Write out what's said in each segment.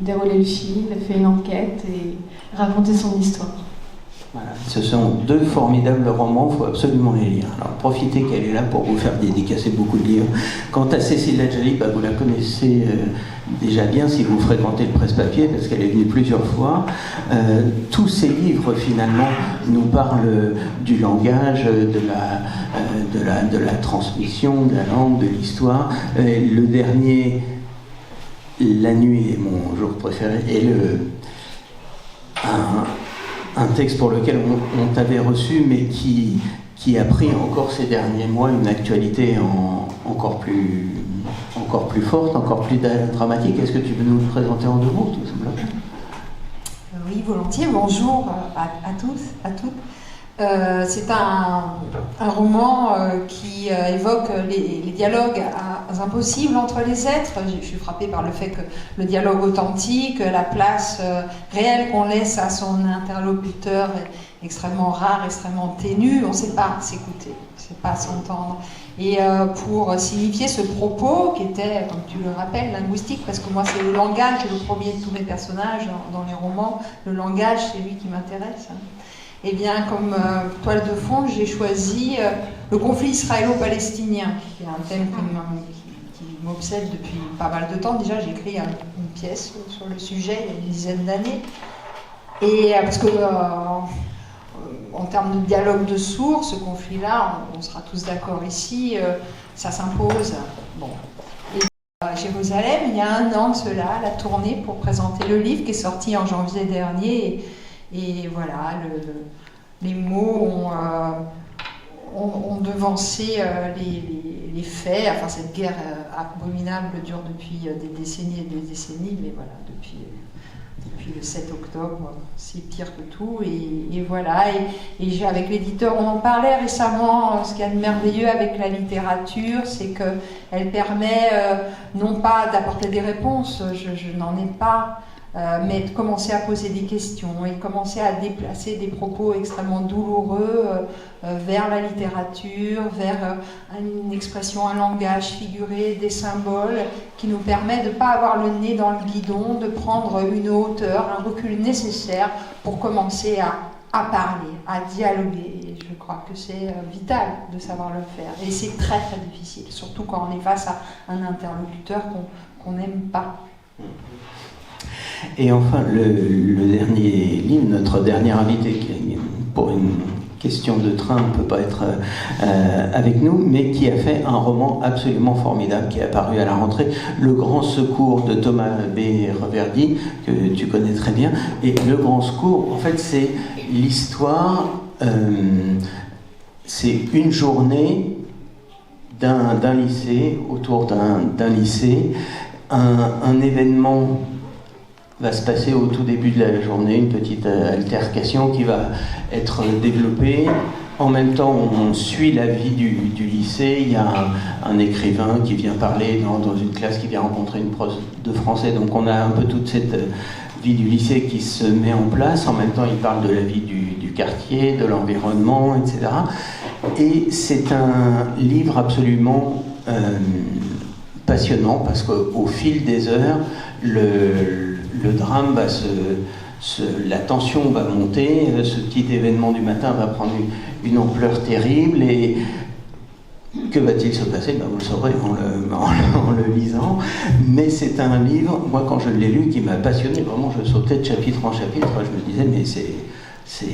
déroulé le fil, fait une enquête et raconté son histoire. Voilà. Ce sont deux formidables romans, il faut absolument les lire. Alors profitez qu'elle est là pour vous faire dédicacer beaucoup de livres. Quant à Cécile Ladjali, vous la connaissez déjà bien si vous fréquentez le presse-papier, parce qu'elle est venue plusieurs fois. Tous ces livres, finalement, nous parlent du langage, de la transmission, de la langue, de l'histoire. Le dernier, La nuit est mon jour préféré, est un texte pour lequel on t'avait reçu, mais qui a pris encore ces derniers mois une actualité encore plus forte, encore plus dramatique. Est-ce que tu veux nous le présenter en 2 mots, tout simplement? Oui, volontiers. Bonjour à tous, à toutes. C'est un roman qui évoque les dialogues impossibles entre les êtres. Je suis frappée par le fait que le dialogue authentique, la place réelle qu'on laisse à son interlocuteur est extrêmement rare, extrêmement ténue. On ne sait pas s'écouter, on ne sait pas s'entendre. Et pour signifier ce propos, qui était, comme tu le rappelles, linguistique, parce que moi c'est le langage, le premier de tous mes personnages dans les romans, le langage c'est lui qui m'intéresse. Eh bien, comme toile de fond, j'ai choisi le conflit israélo-palestinien, qui est un thème qui m'obsède depuis pas mal de temps. Déjà, j'ai écrit une pièce sur le sujet il y a une dizaine d'années. Et parce que, en termes de dialogue de sourds, ce conflit-là, on sera tous d'accord ici, ça s'impose. Bon. Et à Jérusalem, il y a 1 an de cela, la tournée pour présenter le livre qui est sorti en janvier dernier. Et voilà, les mots ont devancé les faits. Enfin, cette guerre abominable dure depuis des décennies et des décennies, mais voilà, depuis le 7 octobre, c'est pire que tout. Et voilà, et avec l'éditeur, on en parlait récemment, ce qu'il y a de merveilleux avec la littérature, c'est qu'elle permet non pas d'apporter des réponses, je n'en ai pas, mais de commencer à poser des questions et commencer à déplacer des propos extrêmement douloureux vers la littérature, vers une expression, un langage figuré, des symboles qui nous permet de ne pas avoir le nez dans le guidon, de prendre une hauteur, un recul nécessaire pour commencer à parler, à dialoguer. Et je crois que c'est vital de savoir le faire. Et c'est très très difficile, surtout quand on est face à un interlocuteur qu'on n'aime pas. Et enfin, le dernier livre, notre dernier invité, qui, pour une question de train, ne peut pas être avec nous, mais qui a fait un roman absolument formidable, qui est apparu à la rentrée, Le Grand Secours de Thomas B. Reverdy, que tu connais très bien. Et Le Grand Secours, en fait, c'est l'histoire, c'est une journée d'un lycée, autour d'un lycée, un événement va se passer au tout début de la journée, une petite altercation qui va être développée. En même temps, on suit la vie du lycée. Il y a un écrivain qui vient parler dans une classe, qui vient rencontrer une prof de français. Donc on a un peu toute cette vie du lycée qui se met en place. En même temps, il parle de la vie du quartier, de l'environnement, etc. Et c'est un livre absolument passionnant, parce qu'au fil des heures, le drame va la tension va monter, ce petit événement du matin va prendre une ampleur terrible, et que va-t-il se passer? Vous le saurez en le lisant. Mais c'est un livre, moi quand je l'ai lu, qui m'a passionné, vraiment je sautais de chapitre en chapitre, je me disais mais c'est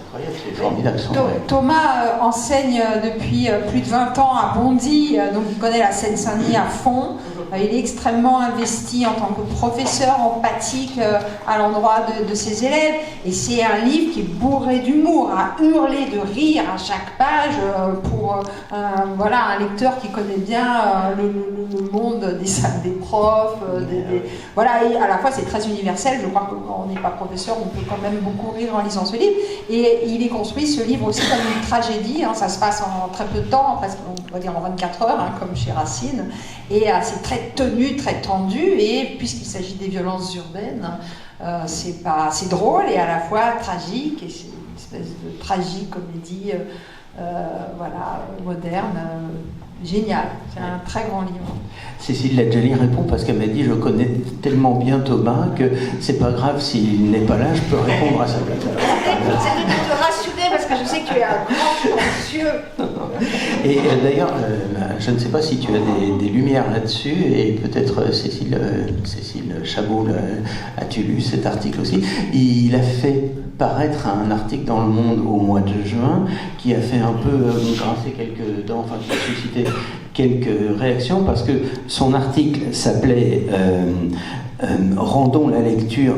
incroyable, c'est formidable. Thomas enseigne depuis plus de 20 ans à Bondy, donc il connaît la Seine-Saint-Denis à fond. Il est extrêmement investi en tant que professeur empathique à l'endroit de ses élèves, et c'est un livre qui est bourré d'humour, à hurler de rire à chaque page pour un lecteur qui connaît bien le monde des salles des profs. Voilà, et à la fois c'est très universel. Je crois que quand on n'est pas professeur, on peut quand même beaucoup rire en lisant ce livre. Et il est construit, ce livre, aussi comme une tragédie. Ça se passe en très peu de temps, presque, on va dire en 24 heures, comme chez Racine. Et c'est très tenu, très tendu, et puisqu'il s'agit des violences urbaines, c'est drôle et à la fois tragique, et c'est une espèce de tragique comédie voilà, moderne. Génial, c'est un très grand livre. Cécile Ladjali répond parce qu'elle m'a dit je connais tellement bien Thomas que c'est pas grave s'il n'est pas là, je peux répondre à sa place. C'était de te rassurer parce que je sais que tu es un grand anxieux. Et d'ailleurs, je ne sais pas si tu as des lumières là-dessus, et peut-être Cécile Chaboul, as-tu lu cet article aussi? Il a fait paraître un article dans Le Monde au mois de juin qui a fait un peu grincer quelques dents, enfin qui a suscité quelques réactions parce que son article s'appelait Rendons la lecture,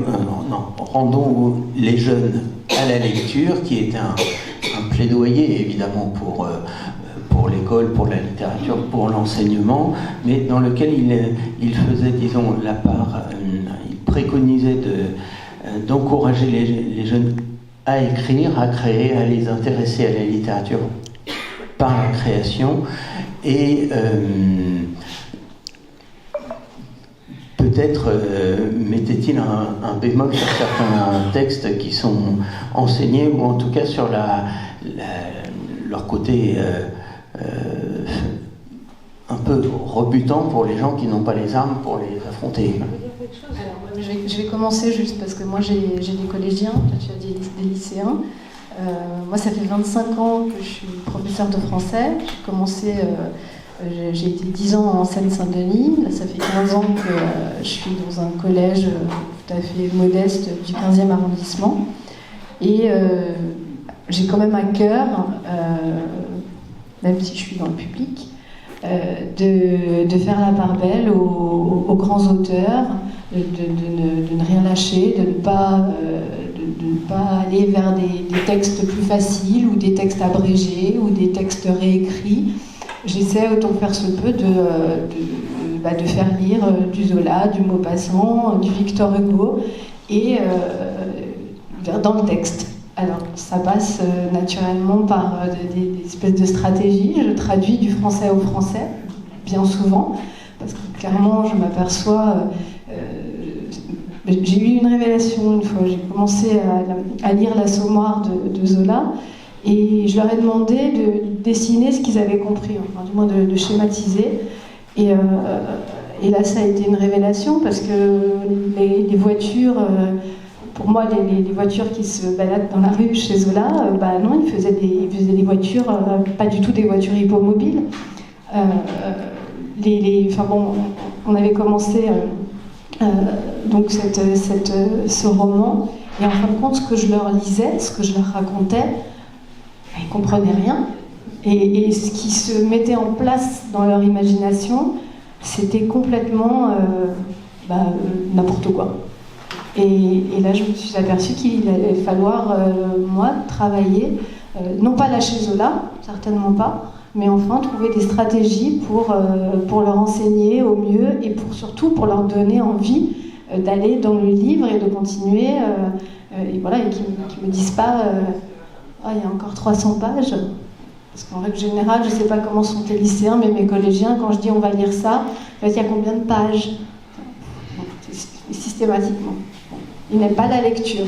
rendons les jeunes à la lecture, qui était un plaidoyer évidemment pour l'école, pour la littérature, pour l'enseignement, mais dans lequel il faisait, disons, la part, il préconisait d'encourager les jeunes à écrire, à créer, à les intéresser à la littérature par la création, et peut-être mettait-il un bémol sur certains textes qui sont enseignés, ou en tout cas sur leur côté un peu rebutant pour les gens qui n'ont pas les armes pour les affronter. Alors, je vais commencer juste parce que moi j'ai des collégiens, toi tu as des lycéens. Moi ça fait 25 ans que je suis professeure de français. J'ai commencé, j'ai été 10 ans en Seine-Saint-Denis. Là ça fait 15 ans que je suis dans un collège tout à fait modeste du 15e arrondissement. Et j'ai quand même à cœur, même si je suis dans le public, de faire la part belle aux grands auteurs, de ne rien lâcher, de ne pas aller vers des textes plus faciles ou des textes abrégés ou des textes réécrits. J'essaie autant que faire se peut de faire lire du Zola, du Maupassant, du Victor Hugo, et dans le texte. Alors, ça passe naturellement par des espèces de stratégies. Je traduis du français au français, bien souvent, parce que clairement, je m'aperçois... j'ai eu une révélation une fois. J'ai commencé à lire l'Assommoir de Zola, et je leur ai demandé de dessiner ce qu'ils avaient compris, enfin, du moins de schématiser. Et là, ça a été une révélation, parce que les voitures... Pour moi, les voitures qui se baladent dans la rue chez Zola, non, ils faisaient des voitures, pas du tout des voitures hippomobiles. On avait commencé donc ce roman, et en fin de compte, ce que je leur lisais, ce que je leur racontais, ils ne comprenaient rien. Et ce qui se mettait en place dans leur imagination, c'était complètement n'importe quoi. Et là, je me suis aperçue qu'il allait falloir, moi, travailler, non pas lâcher Zola, certainement pas, mais enfin trouver des stratégies pour leur enseigner au mieux, et surtout pour leur donner envie d'aller dans le livre et de continuer, et qu'ils me disent pas il y a encore 300 pages. Parce qu'en règle générale, je ne sais pas comment sont tes lycéens, mais mes collégiens, quand je dis on va lire ça, il y a combien de pages? Systématiquement. Ils n'aiment pas la lecture.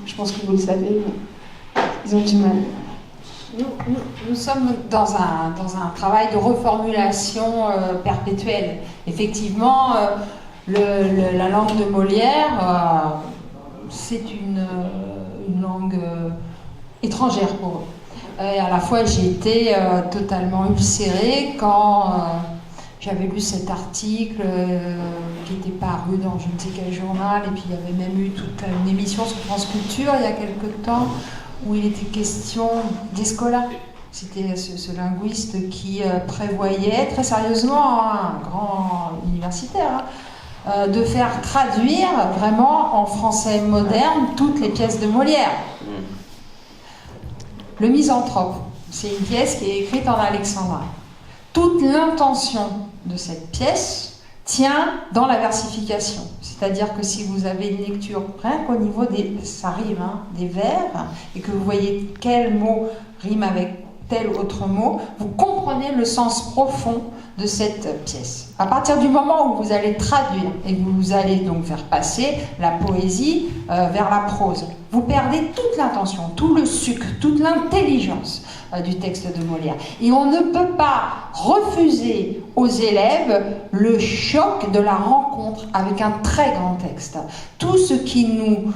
Je pense que vous le savez, mais ils ont du mal. Nous sommes dans un travail de reformulation perpétuelle. Effectivement, la langue de Molière, c'est une langue étrangère pour eux. Et à la fois, j'ai été totalement ulcérée quand j'avais lu cet article qui était paru dans je ne sais quel journal, et puis il y avait même eu toute une émission sur France Culture il y a quelque temps où il était question d'Escola. C'était ce linguiste qui prévoyait très sérieusement, un grand universitaire, de faire traduire vraiment en français moderne toutes les pièces de Molière. Le Misanthrope, c'est une pièce qui est écrite en alexandrin. Toute l'intention de cette pièce tient dans la versification. C'est-à-dire que si vous avez une lecture, rien qu'au niveau ça rime, des vers, et que vous voyez quel mot rime avec tel autre mot, vous comprenez le sens profond de cette pièce. À partir du moment où vous allez traduire et que vous allez donc faire passer la poésie vers la prose, vous perdez toute l'intention, tout le sucre, toute l'intelligence du texte de Molière. Et on ne peut pas refuser aux élèves le choc de la rencontre avec un très grand texte. Tout ce qui nous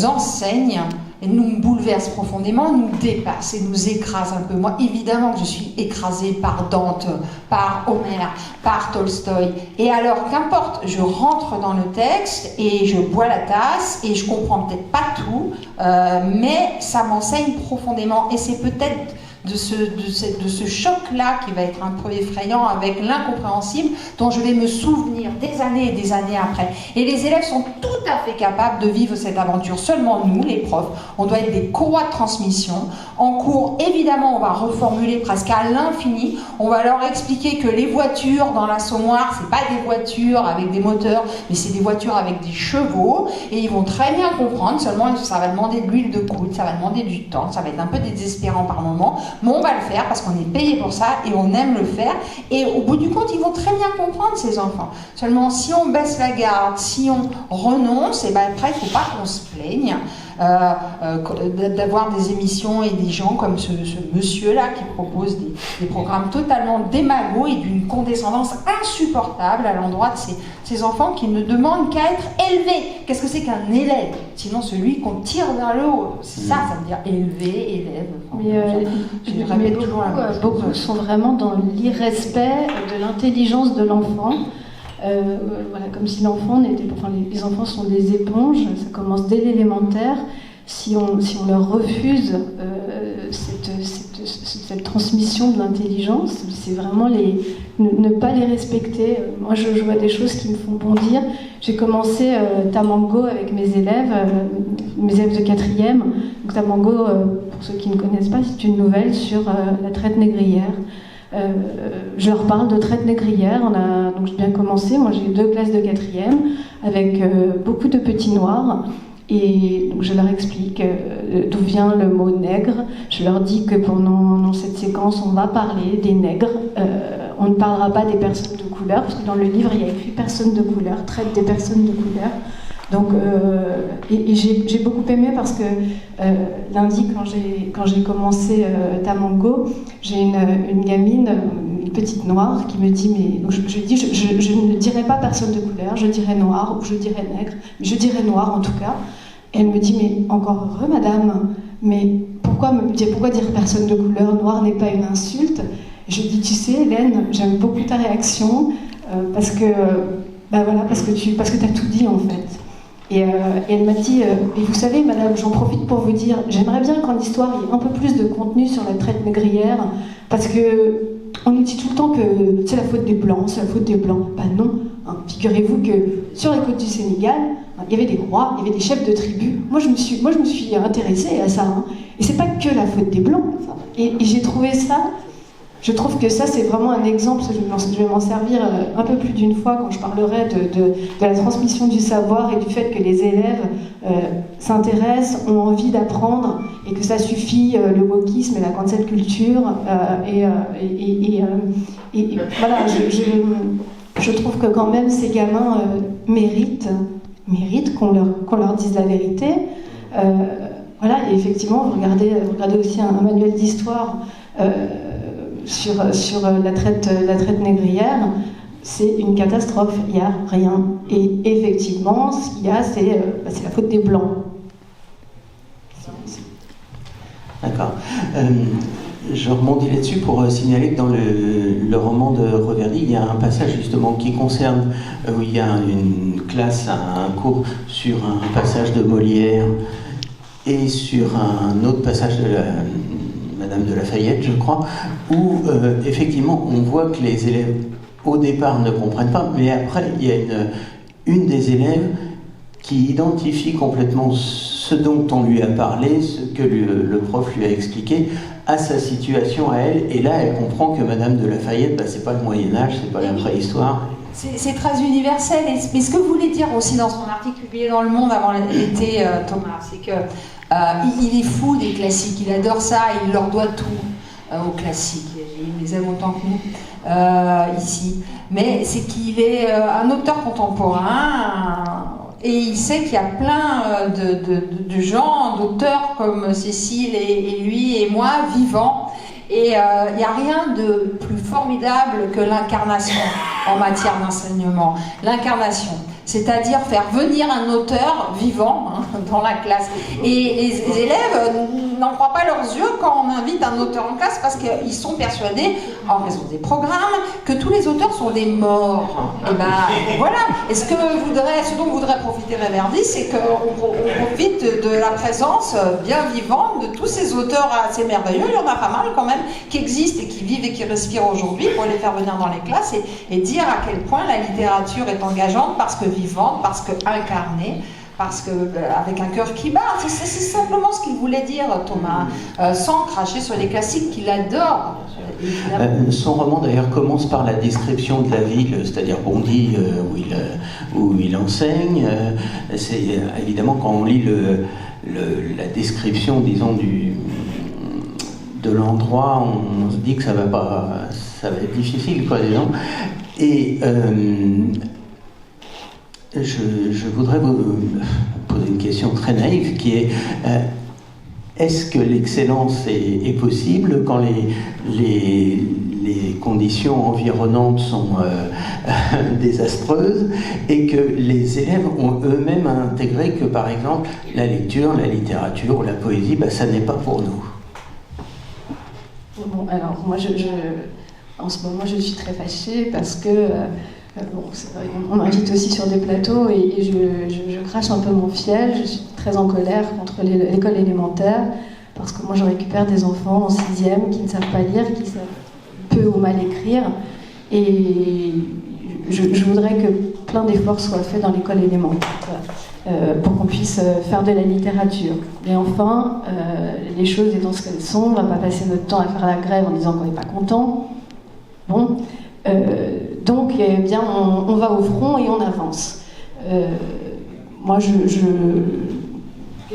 enseigne nous bouleverse profondément, nous dépasse et nous écrase un peu. Moi, évidemment que je suis écrasée par Dante, par Homère, par Tolstoï. Et alors, qu'importe, je rentre dans le texte et je bois la tasse et je comprends peut-être pas tout, mais ça m'enseigne profondément. Et c'est peut-être de ce choc-là qui va être un peu effrayant avec l'incompréhensible dont je vais me souvenir des années et des années après. Et les élèves sont tout à fait capables de vivre cette aventure. Seulement nous, les profs, on doit être des courroies de transmission. En cours, évidemment, on va reformuler presque à l'infini. On va leur expliquer que les voitures dans l'Assommoir, c'est pas des voitures avec des moteurs, mais c'est des voitures avec des chevaux. Et ils vont très bien comprendre, seulement ça va demander de l'huile de coude, ça va demander du temps, ça va être un peu désespérant par moment. Mais on va le faire parce qu'on est payé pour ça et on aime le faire. Et au bout du compte, ils vont très bien comprendre, ces enfants. Seulement, si on baisse la garde, si on renonce, et ben après, il ne faut pas qu'on se plaigne d'avoir des émissions et des gens comme ce monsieur-là qui propose des programmes totalement démagogues et d'une condescendance insupportable à l'endroit de ces enfants qui ne demandent qu'à être élevés. Qu'est-ce que c'est qu'un élève? Sinon celui qu'on tire vers le haut. C'est ça veut dire élevé, élève. Enfin, mais beaucoup sont vraiment dans l'irrespect de l'intelligence de l'enfant. Voilà, comme si l'enfant n'était pas... Enfin, les enfants sont des éponges, ça commence dès l'élémentaire. Si on leur refuse cette transmission de l'intelligence, c'est vraiment ne pas les respecter. Moi, je vois des choses qui me font bondir. J'ai commencé Tamango avec mes élèves de 4e. Donc, Tamango, pour ceux qui ne connaissent pas, c'est une nouvelle sur la traite négrière. Je leur parle de traite négrière. Donc j'ai bien commencé. Moi, j'ai 2 classes de 4e avec beaucoup de petits noirs. Et donc je leur explique d'où vient le mot nègre. Je leur dis que pendant cette séquence, on va parler des nègres. On ne parlera pas des personnes de couleur, parce que dans le livre, il y a écrit personnes de couleur, traite des personnes de couleur. Donc, et j'ai beaucoup aimé parce que lundi, quand j'ai commencé Tamango, j'ai une gamine, une petite noire, qui me dit, mais donc je dis, je ne dirais pas personne de couleur, je dirais noir ou je dirais nègre, mais je dirais noir en tout cas. Et elle me dit, mais encore heureux, madame, mais pourquoi dire personne de couleur? Noir n'est pas une insulte. Et je dis, tu sais, Hélène, j'aime beaucoup ta réaction parce que tu as tout dit en fait. Et elle m'a dit, et vous savez, madame, j'en profite pour vous dire, j'aimerais bien qu'en histoire, il y ait un peu plus de contenu sur la traite négrière, parce que on nous dit tout le temps que c'est la faute des Blancs, c'est la faute des Blancs. Ben non, hein. Figurez-vous que sur les côtes du Sénégal, il y avait des rois, il y avait des chefs de tribus. Moi, je me suis intéressée à ça. Hein. Et c'est pas que la faute des Blancs. Et j'ai trouvé ça... Je trouve que ça, c'est vraiment un exemple, je vais m'en servir un peu plus d'une fois quand je parlerai de la transmission du savoir et du fait que les élèves s'intéressent, ont envie d'apprendre et que ça suffit, le wokisme et la cancel culture. Voilà, je trouve que quand même ces gamins méritent qu'on leur dise la vérité. Voilà, et effectivement, vous regardez aussi un manuel d'histoire sur la traite négrière, c'est une catastrophe, il n'y a rien. Et effectivement, ce qu'il y a, c'est la faute des Blancs. D'accord. Je rebondis là-dessus pour signaler que dans le roman de Reverdy, il y a un passage justement qui concerne, où il y a une classe, un cours sur un passage de Molière et sur un autre passage de Madame de Lafayette, je crois, où effectivement on voit que les élèves au départ ne comprennent pas, mais après il y a une des élèves qui identifie complètement ce dont on lui a parlé, ce que le prof lui a expliqué, à sa situation à elle, et là elle comprend que Madame de Lafayette, c'est pas le Moyen-Âge, c'est pas la préhistoire. C'est très universel, mais ce que vous voulez dire aussi dans son article publié dans Le Monde avant l'été, Thomas, c'est que il est fou des classiques, il adore ça, il leur doit tout aux classiques, il les aime autant que nous ici. mais c'est qu'il est un auteur contemporain et il sait qu'il y a plein de gens, d'auteurs comme Cécile et lui et moi, vivants. Et il n'y a rien de plus formidable que l'incarnation en matière d'enseignement. L'incarnation, c'est-à-dire faire venir un auteur vivant dans la classe. Et les élèves n'en croient pas leurs yeux quand on invite un auteur en classe parce qu'ils sont persuadés, en raison des programmes, que tous les auteurs sont des morts. Et ben voilà. Et ce dont voudrait profiter Réverdy, c'est qu'on profite de la présence bien vivante de tous ces auteurs assez merveilleux. Il y en a pas mal quand même qui existent et qui vivent et qui respirent aujourd'hui pour les faire venir dans les classes et dire à quel point la littérature est engageante parce que vivante, parce que incarnée, parce que avec un cœur qui bat. C'est simplement ce qu'il voulait dire, Thomas, sans cracher sur les classiques qu'il adore. Son roman d'ailleurs commence par la description de la ville, c'est-à-dire Bondy, où il enseigne. C'est évidemment quand on lit la description, disons, de l'endroit, on se dit que ça va être difficile, quoi, disons. Et je voudrais vous poser une question très naïve qui est est-ce que l'excellence est possible quand les conditions environnantes sont désastreuses et que les élèves ont eux-mêmes intégré que par exemple la lecture, la littérature ou la poésie, ça n'est pas pour nous? Bon, alors moi en ce moment je suis très fâchée parce que c'est vrai qu'on m'invite aussi sur des plateaux et je crache un peu mon fiel. Je suis très en colère contre l'école élémentaire parce que moi je récupère des enfants en 6e qui ne savent pas lire, qui savent peu ou mal écrire et je voudrais que plein d'efforts soient faits dans l'école élémentaire pour qu'on puisse faire de la littérature. Mais enfin, les choses étant ce qu'elles sont, on ne va pas passer notre temps à faire la grève en disant qu'on n'est pas content. Bon. Donc, eh bien, on va au front et on avance. Moi, Quelle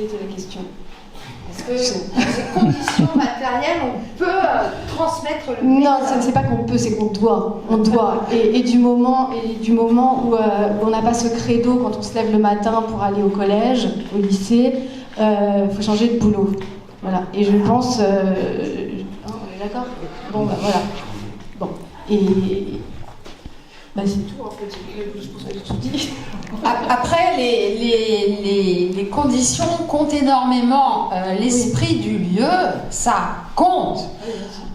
était la question? Est-ce que ces conditions matérielles, on peut transmettre le message? Non, c'est pas qu'on peut, c'est qu'on doit. On doit. Et du moment où on n'a pas ce credo quand on se lève le matin pour aller au collège, au lycée, faut changer de boulot. Voilà. Et je pense... on est d'accord? Bon, voilà. Bon. Et c'est tout en fait, je pense que j'ai tout dit. Après, les conditions comptent énormément. L'esprit du lieu, ça compte.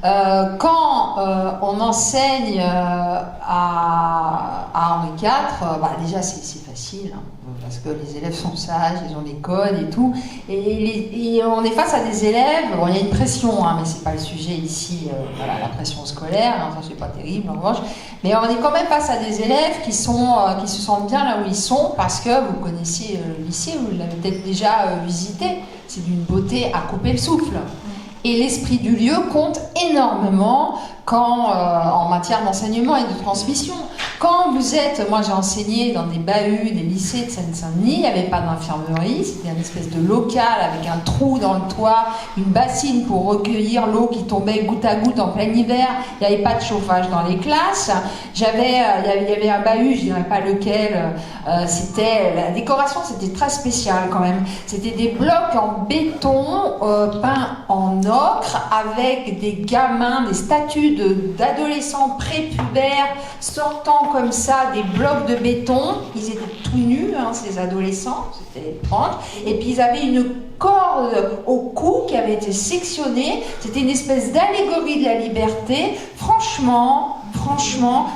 Quand on enseigne à Henri IV, déjà c'est facile, parce que les élèves sont sages, ils ont des codes et tout. Et on est face à des élèves, bon, il y a une pression, mais c'est pas le sujet ici, la pression scolaire, ça c'est pas terrible en revanche. Mais on est quand même face à des élèves qui se sentent bien là où ils sont, parce que vous connaissiez le lycée, vous l'avez peut-être déjà visité, c'est d'une beauté à couper le souffle. Et l'esprit du lieu compte énormément en matière d'enseignement et de transmission. Quand vous êtes, moi j'ai enseigné dans des bahuts, des lycées de Seine-Saint-Denis, il n'y avait pas d'infirmerie, c'était une espèce de local avec un trou dans le toit, une bassine pour recueillir l'eau qui tombait goutte à goutte en plein hiver, il n'y avait pas de chauffage dans les classes, il y avait un bahut, je ne dirais pas lequel, la décoration c'était très spécial quand même, c'était des blocs en béton peints en ocre avec des gamins, des statues d'adolescents prépubères sortant comme ça des blocs de béton. Ils étaient tout nus, ces adolescents, c'était étrange. Et puis ils avaient une corde au cou qui avait été sectionnée. C'était une espèce d'allégorie de la liberté. Franchement,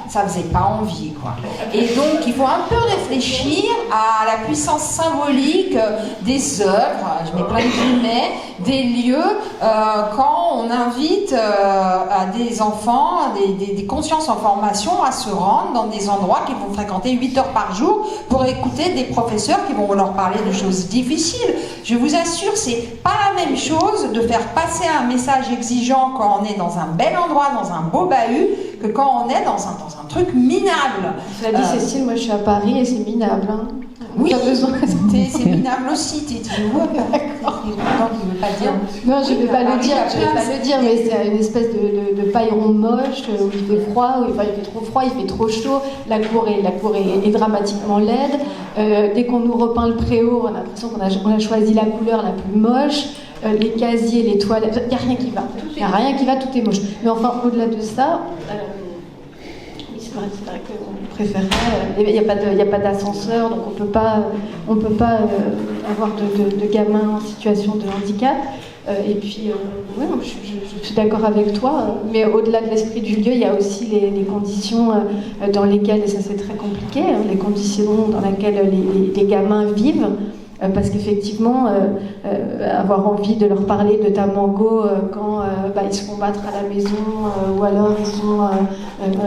ça faisait pas envie, quoi. Et donc, il faut un peu réfléchir à la puissance symbolique des œuvres, je mets plein de guillemets, des lieux, quand on invite à des enfants, des consciences en formation à se rendre dans des endroits qu'ils vont fréquenter 8 heures par jour pour écouter des professeurs qui vont leur parler de choses difficiles. Je vous assure, c'est pas la même chose de faire passer un message exigeant quand on est dans un bel endroit, dans un beau bahut, que quand on est dans un truc minable. Cela dit, Cécile, moi je suis à Paris et c'est minable. Hein. Oui, pas besoin. c'est minable aussi. Tu vois, il ne veut pas dire. Non, je ne vais pas le dire, mais c'est une espèce de pailleron moche où il fait froid, il fait trop froid, il fait trop chaud. La cour est dramatiquement laide. Dès qu'on nous repeint le préau, on a l'impression qu'on a choisi la couleur la plus moche. Les casiers, les toilettes, il n'y a rien qui va. Il n'y a rien qui va, tout est moche. Mais enfin, au-delà de ça, c'est vrai qu'on préférerait. Il n'y a pas d'ascenseur, donc on peut pas avoir de gamins en situation de handicap. Et puis, je suis d'accord avec toi, mais au-delà de l'esprit du lieu, il y a aussi les conditions dans lesquelles, et ça c'est très compliqué, les conditions dans lesquelles les gamins vivent. Parce qu'effectivement, avoir envie de leur parler de Tamango quand ils se font battre à la maison ou alors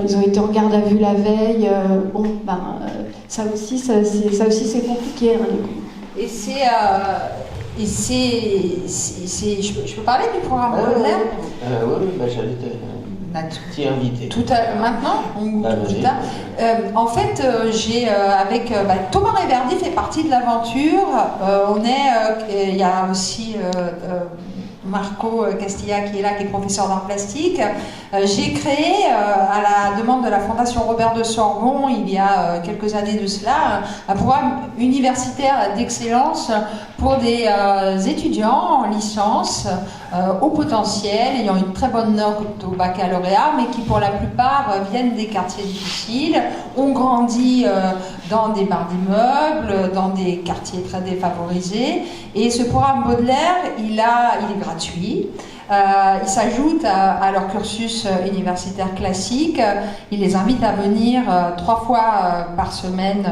ils ont été en garde à vue la veille, ça aussi c'est compliqué. Hein, et je peux parler du programme Baudelaire? Oui, j'allais t'y inviter. Maintenant ou plus tard. En fait, j'ai avec Thomas Reverdy fait partie de l'aventure. Il y a aussi Marco Castilla qui est là, qui est professeur d'art plastique. J'ai créé, à la demande de la Fondation Robert de Sorbon, il y a quelques années de cela, un programme universitaire d'excellence pour des étudiants en licence au potentiel, ayant une très bonne note au baccalauréat, mais qui pour la plupart viennent des quartiers difficiles, ont grandi dans des barres d'immeubles, dans des quartiers très défavorisés. Et ce programme Baudelaire, il est gratuit. Il s'ajoute à leur cursus universitaire classique. Il les invite à venir 2 fois par semaine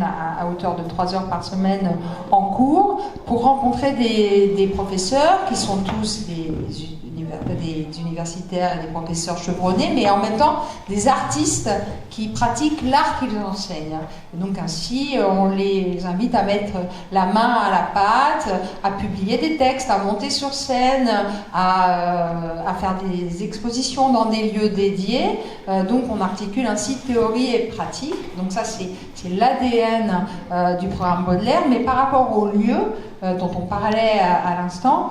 à hauteur de 3 heures par semaine en cours pour rencontrer des professeurs qui sont tous des universitaires et des professeurs chevronnés, mais en même temps des artistes qui pratiquent l'art qu'ils enseignent. Et donc ainsi, on les invite à mettre la main à la pâte, à publier des textes, à monter sur scène, à faire des expositions dans des lieux dédiés. Donc on articule ainsi théorie et pratique. Donc ça c'est l'ADN du programme Baudelaire, mais par rapport au lieu dont on parlait à l'instant,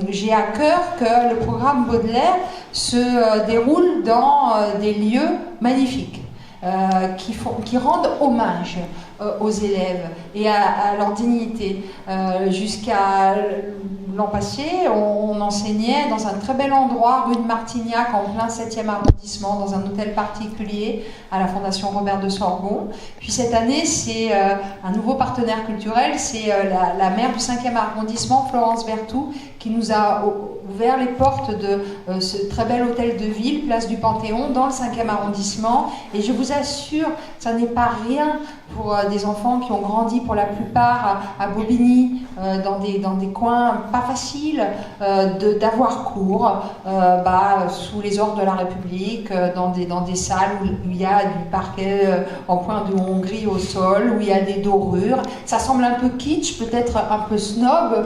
j'ai à cœur que le programme Baudelaire se déroule dans des lieux magnifiques, qui rendent hommage aux élèves et à leur dignité. Jusqu'à l'an passé, on enseignait dans un très bel endroit, rue de Martignac, en plein 7e arrondissement, dans un hôtel particulier à la Fondation Robert de Sorbon. Puis cette année, c'est un nouveau partenaire culturel, c'est la maire du 5e arrondissement, Florence Berthoud, qui nous a ouvert les portes de ce très bel hôtel de ville, place du Panthéon, dans le 5e arrondissement. Et je vous assure, ça n'est pas rien pour des enfants qui ont grandi pour la plupart à Bobigny, dans des coins pas faciles, d'avoir cours, sous les ordres de la République, dans des salles où il y a du parquet en point de Hongrie au sol, où il y a des dorures. Ça semble un peu kitsch, peut-être un peu snob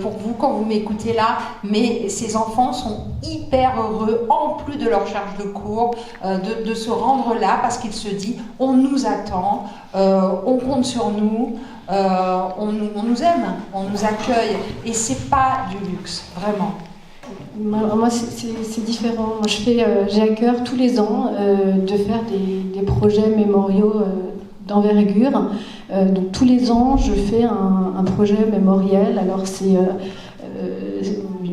pour vous quand vous m'écoutez là, mais ces enfants sont hyper heureux, en plus de leur charge de cours, de se rendre là parce qu'ils se disent on nous attend, on compte sur nous, on nous aime, on nous accueille, et c'est pas du luxe, vraiment. Moi, c'est différent. Moi, j'ai à cœur tous les ans de faire des projets mémoriaux d'envergure. Donc tous les ans, je fais un projet mémoriel. Alors c'est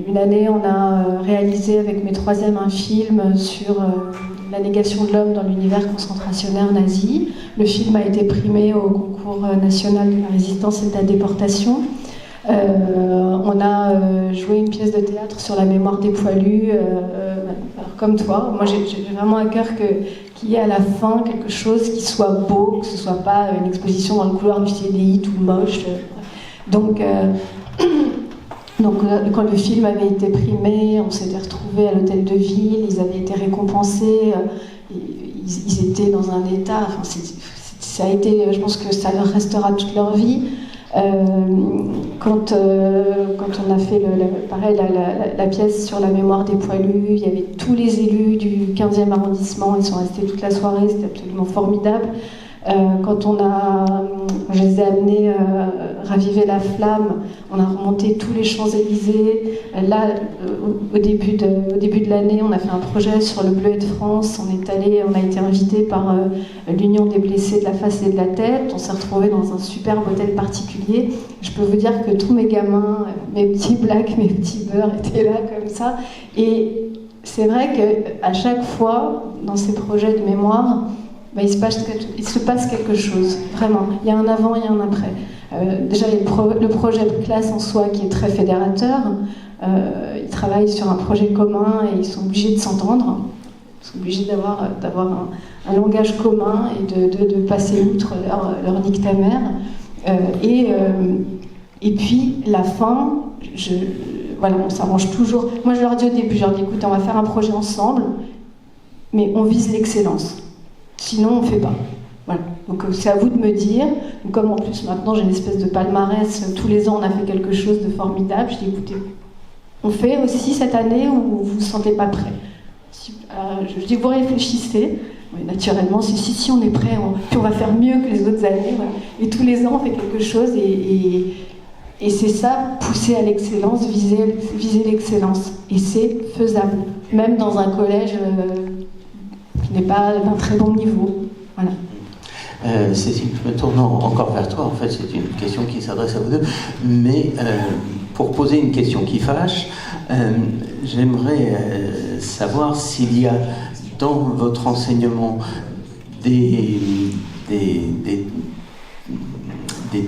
une année, on a réalisé avec mes 3e un film sur la négation de l'homme dans l'univers concentrationnaire nazi. Le film a été primé au concours national de la résistance et de la déportation. On a joué une pièce de théâtre sur la mémoire des poilus, alors comme toi. Moi, j'ai vraiment à cœur qu'il y ait à la fin quelque chose qui soit beau, que ce ne soit pas une exposition dans le couloir du CDI tout moche. Donc, quand le film avait été primé, on s'était retrouvés à l'hôtel de ville, ils avaient été récompensés, ils étaient dans un état, ça a été, je pense que ça leur restera toute leur vie. Quand on a fait pareil, la pièce sur la mémoire des poilus, il y avait tous les élus du 15e arrondissement, ils sont restés toute la soirée, c'était absolument formidable. Quand je les ai amenés raviver la flamme, on a remonté tous les Champs-Élysées. Là, au début de l'année, on a fait un projet sur le Bleuet de France. On a été invité par l'Union des blessés de la face et de la tête. On s'est retrouvés dans un superbe hôtel particulier. Je peux vous dire que tous mes gamins, mes petits blacks, mes petits beurres étaient là comme ça. Et c'est vrai qu'à chaque fois, dans ces projets de mémoire, il se passe quelque chose, vraiment. Il y a un avant et un après. Déjà, il y a le projet de classe en soi qui est très fédérateur. Ils travaillent sur un projet commun et ils sont obligés de s'entendre. Ils sont obligés d'avoir un langage commun et de passer outre leur nique-ta-mère. Et puis, la fin, on s'arrange toujours. Moi, je leur dis au début, écoutez, on va faire un projet ensemble, mais on vise l'excellence. Sinon, on ne fait pas. Voilà. Donc, c'est à vous de me dire. Donc, comme en plus, maintenant, j'ai une espèce de palmarès. Tous les ans, on a fait quelque chose de formidable. Je dis, écoutez, on fait aussi cette année où vous ne vous sentez pas prêt. Je dis, vous réfléchissez. Oui, naturellement, si on est prêt, puis on va faire mieux que les autres années. Voilà. Et tous les ans, on fait quelque chose. Et c'est ça, pousser à l'excellence, viser l'excellence. Et c'est faisable. Même dans un collège... qui n'est pas d'un très bon niveau. Voilà. Cécile, je me tourne encore vers toi. En fait, c'est une question qui s'adresse à vous deux. Mais pour poser une question qui fâche, j'aimerais savoir s'il y a dans votre enseignement des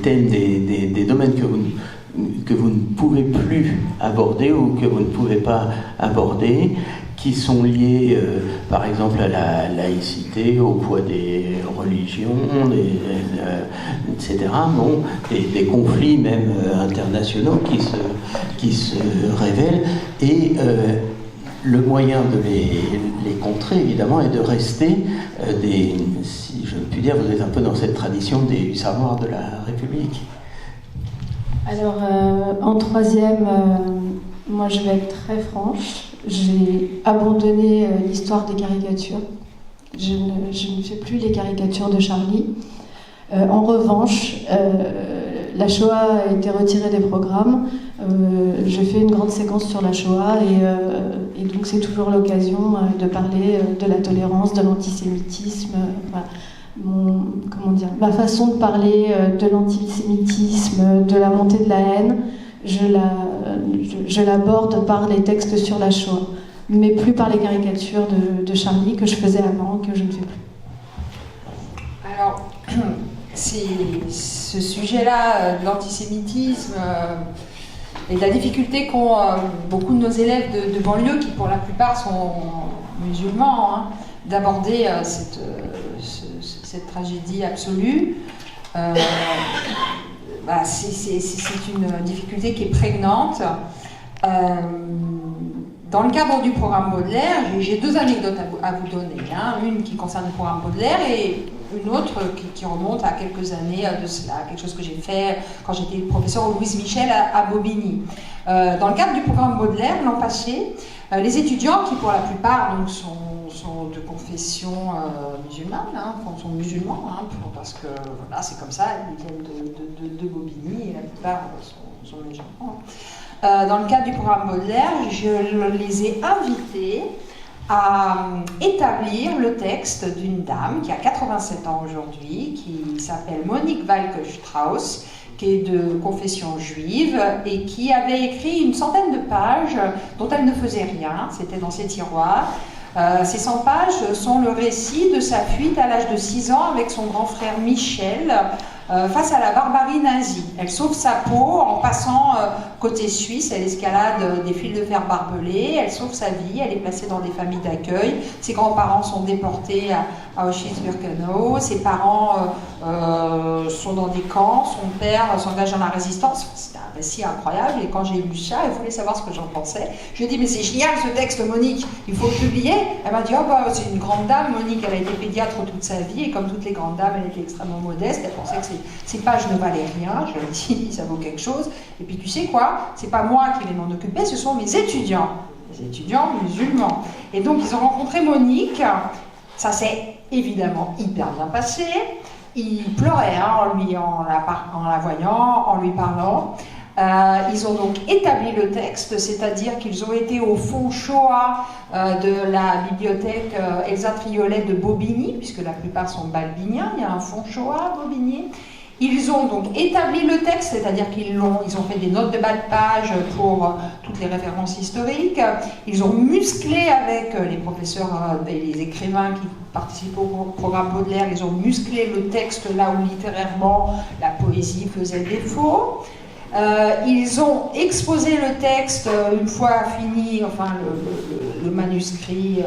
thèmes, des domaines que vous ne pouvez plus aborder ou que vous ne pouvez pas aborder, qui sont liés, par exemple, à la laïcité, au poids des religions, etc. Bon, des conflits même internationaux qui se révèlent. Et le moyen de les contrer, évidemment, est de rester si je puis dire, vous êtes un peu dans cette tradition des hussards noirs de la République. Alors, en troisième, moi je vais être très franche. J'ai abandonné l'histoire des caricatures. Je ne fais plus les caricatures de Charlie. En revanche, la Shoah a été retirée des programmes. J'ai fait une grande séquence sur la Shoah et donc c'est toujours l'occasion de parler de la tolérance, de l'antisémitisme. Voilà. Ma façon de parler de l'antisémitisme, de la montée de la haine, je l'aborde par les textes sur la Shoah, mais plus par les caricatures de Charlie que je faisais avant, que je ne fais plus. Alors, ce sujet-là, de l'antisémitisme et de la difficulté qu'ont beaucoup de nos élèves de banlieue, qui pour la plupart sont musulmans, d'aborder cette tragédie absolue, c'est une difficulté qui est prégnante. Dans le cadre du programme Baudelaire, j'ai deux anecdotes à vous donner. Une qui concerne le programme Baudelaire et une autre qui remonte à quelques années de cela, quelque chose que j'ai fait quand j'étais professeur au Louise Michel à Bobigny. Dans le cadre du programme Baudelaire, l'an passé, les étudiants, qui pour la plupart donc, sont de confession musulmane, sont musulmans, parce que voilà, c'est comme ça, ils viennent de Bobigny et la plupart sont musulmans. Dans le cadre du programme Baudelaire, je les ai invités à établir le texte d'une dame qui a 87 ans aujourd'hui, qui s'appelle Monique Walke-Strauss, qui est de confession juive et qui avait écrit une centaine de pages dont elle ne faisait rien, c'était dans ses tiroirs. Ces 100 pages sont le récit de sa fuite à l'âge de 6 ans avec son grand frère Michel face à la barbarie nazie. Elle sauve sa peau en passant côté suisse, elle escalade des fils de fer barbelés, elle sauve sa vie, elle est placée dans des familles d'accueil, ses grands-parents sont déportés à Auschwitz-Birkenau, ses parents sont dans des camps, son père s'engage dans la résistance. C'est un récit incroyable et quand j'ai lu ça, elle voulait savoir ce que j'en pensais. Je lui ai dit mais c'est génial ce texte Monique, il faut le publier. Elle m'a dit c'est une grande dame, Monique, elle a été pédiatre toute sa vie et comme toutes les grandes dames, elle était extrêmement modeste, elle pensait que ces pages ne valaient rien, je leur dis, ça vaut quelque chose. Et puis tu sais quoi, c'est pas moi qui vais m'en occuper, ce sont mes étudiants musulmans. Et donc ils ont rencontré Monique, ça s'est évidemment hyper bien passé. Il pleurait en la voyant, en lui parlant. Ils ont donc établi le texte, c'est-à-dire qu'ils ont été au fonds Shoah de la bibliothèque Elsa Triolet de Bobigny, puisque la plupart sont balbiniens, il y a un fonds Shoah à Bobigny. Ils ont donc établi le texte, c'est-à-dire ils ont fait des notes de bas de page pour toutes les références historiques. Ils ont musclé avec les professeurs et les écrivains qui participent au programme Baudelaire, ils ont musclé le texte là où littérairement la poésie faisait défaut. Ils ont exposé le texte une fois fini, enfin le manuscrit,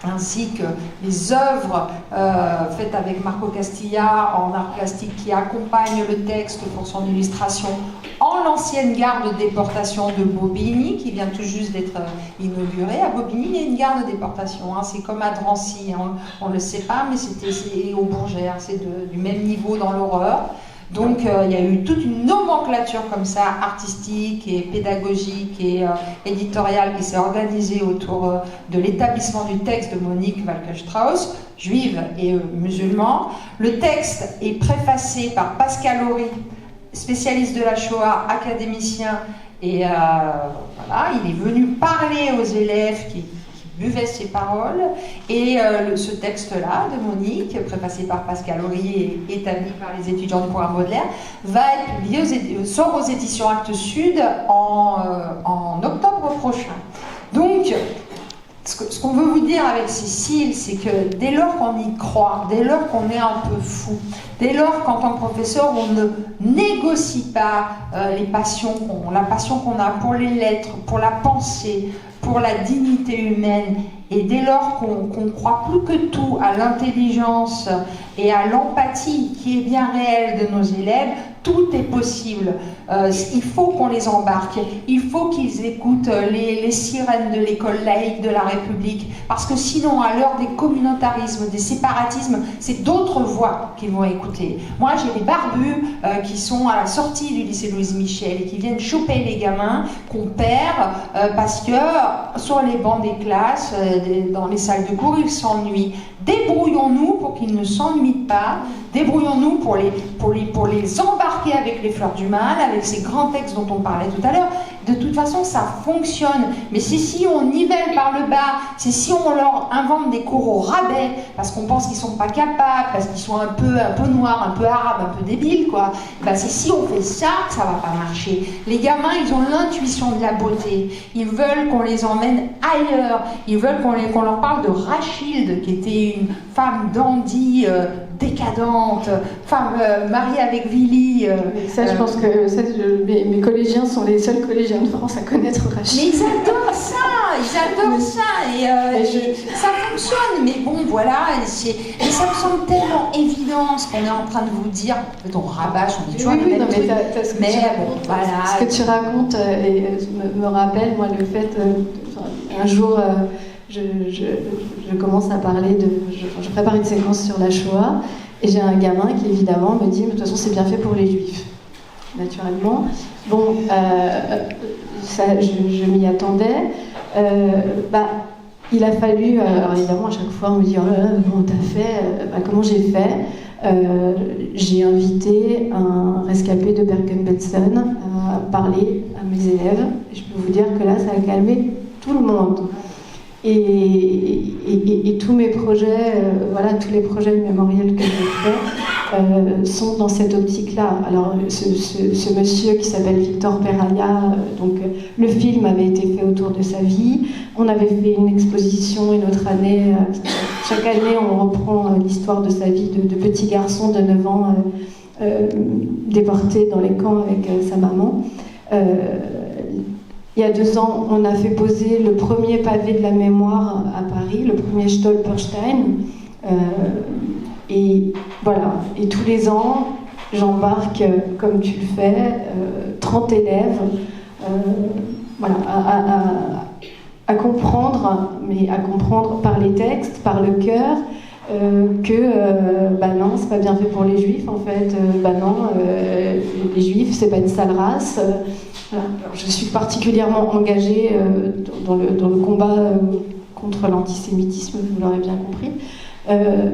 ainsi que les œuvres faites avec Marco Castilla en art plastique qui accompagnent le texte pour son illustration en l'ancienne gare de déportation de Bobigny, qui vient tout juste d'être inaugurée. À Bobigny, il y a une gare de déportation, hein. C'est comme à Drancy, hein. On ne le sait pas, mais c'est au Bourgère, c'est du même niveau dans l'horreur. Donc il y a eu toute une nomenclature comme ça, artistique et pédagogique et éditoriale qui s'est organisée autour de l'établissement du texte de Monique Walke-Strauss, juive et musulman. Le texte est préfacé par Pascal Horry, spécialiste de la Shoah, académicien, et voilà, il est venu parler aux élèves qui buvaient ses paroles, et ce texte-là de Monique, préfacé par Pascal Horry et établi par les étudiants du programme Baudelaire, va être publié sort aux éditions Actes Sud en octobre prochain. Donc, ce qu'on veut vous dire avec Cécile, c'est que dès lors qu'on y croit, dès lors qu'on est un peu fou, dès lors qu'en tant que professeur, on ne négocie pas la passion qu'on a pour les lettres, pour la pensée, pour la dignité humaine, et dès lors qu'on croit plus que tout à l'intelligence et à l'empathie qui est bien réelle de nos élèves, tout est possible. Il faut qu'on les embarque, il faut qu'ils écoutent les sirènes de l'école laïque de la République, parce que sinon, à l'heure des communautarismes, des séparatismes, c'est d'autres voix qu'ils vont écouter. Moi, j'ai des barbus qui sont à la sortie du lycée Louise Michel et qui viennent choper les gamins qu'on perd parce que sur les bancs des classes, dans les salles de cours, ils s'ennuient. Débrouillons-nous pour qu'ils ne s'ennuient pas, débrouillons-nous pour les embarquer avec les fleurs du mal, avec ces grands textes dont on parlait tout à l'heure. De toute façon, ça fonctionne. Mais c'est si on nivelle par le bas, c'est si on leur invente des cours au rabais, parce qu'on pense qu'ils sont pas capables, parce qu'ils sont un peu noirs, un peu arabes, un peu débiles, quoi. Ben, c'est si on fait ça que ça va pas marcher. Les gamins, ils ont l'intuition de la beauté. Ils veulent qu'on les emmène ailleurs. Ils veulent qu'on leur parle de Rachilde, qui était une femme dandy, décadente, femme mariée avec Willy. Ça, je pense que mes collégiens sont les seuls collégiens de France à connaître Rachid. Mais ils adorent ça, et ça fonctionne. Mais bon, voilà, et ça me semble tellement évident ce qu'on est en train de vous dire. En fait, on rabâche, on dit toujours les mêmes trucs. Mais bon, voilà. Ce que tu racontes me rappelle, moi, le fait, un jour, je commence à parler je prépare une séquence sur la Shoah, et j'ai un gamin qui évidemment me dit, mais de toute façon c'est bien fait pour les juifs, naturellement. Bon, ça, je m'y attendais. Il a fallu, alors évidemment à chaque fois on me dit, oh là là, comment t'as fait, comment j'ai fait. J'ai invité un rescapé de Bergen-Belsen à parler à mes élèves, et je peux vous dire que là ça a calmé tout le monde. Et tous mes projets, tous les projets mémoriels que j'ai faits sont dans cette optique-là. Alors, ce monsieur qui s'appelle Victor Peraya, donc le film avait été fait autour de sa vie. On avait fait une exposition une autre année. Chaque année, on reprend l'histoire de sa vie de petit garçon de 9 ans déporté dans les camps avec sa maman. Il y a 2 ans, on a fait poser le premier pavé de la mémoire à Paris, le premier Stolperstein. Et voilà. Et tous les ans, j'embarque, comme tu le fais, 30 élèves à comprendre, mais à comprendre par les textes, par le cœur, que non, c'est pas bien fait pour les juifs en fait, les juifs c'est pas une sale race. Voilà. Alors, je suis particulièrement engagée dans le combat contre l'antisémitisme, vous l'aurez bien compris.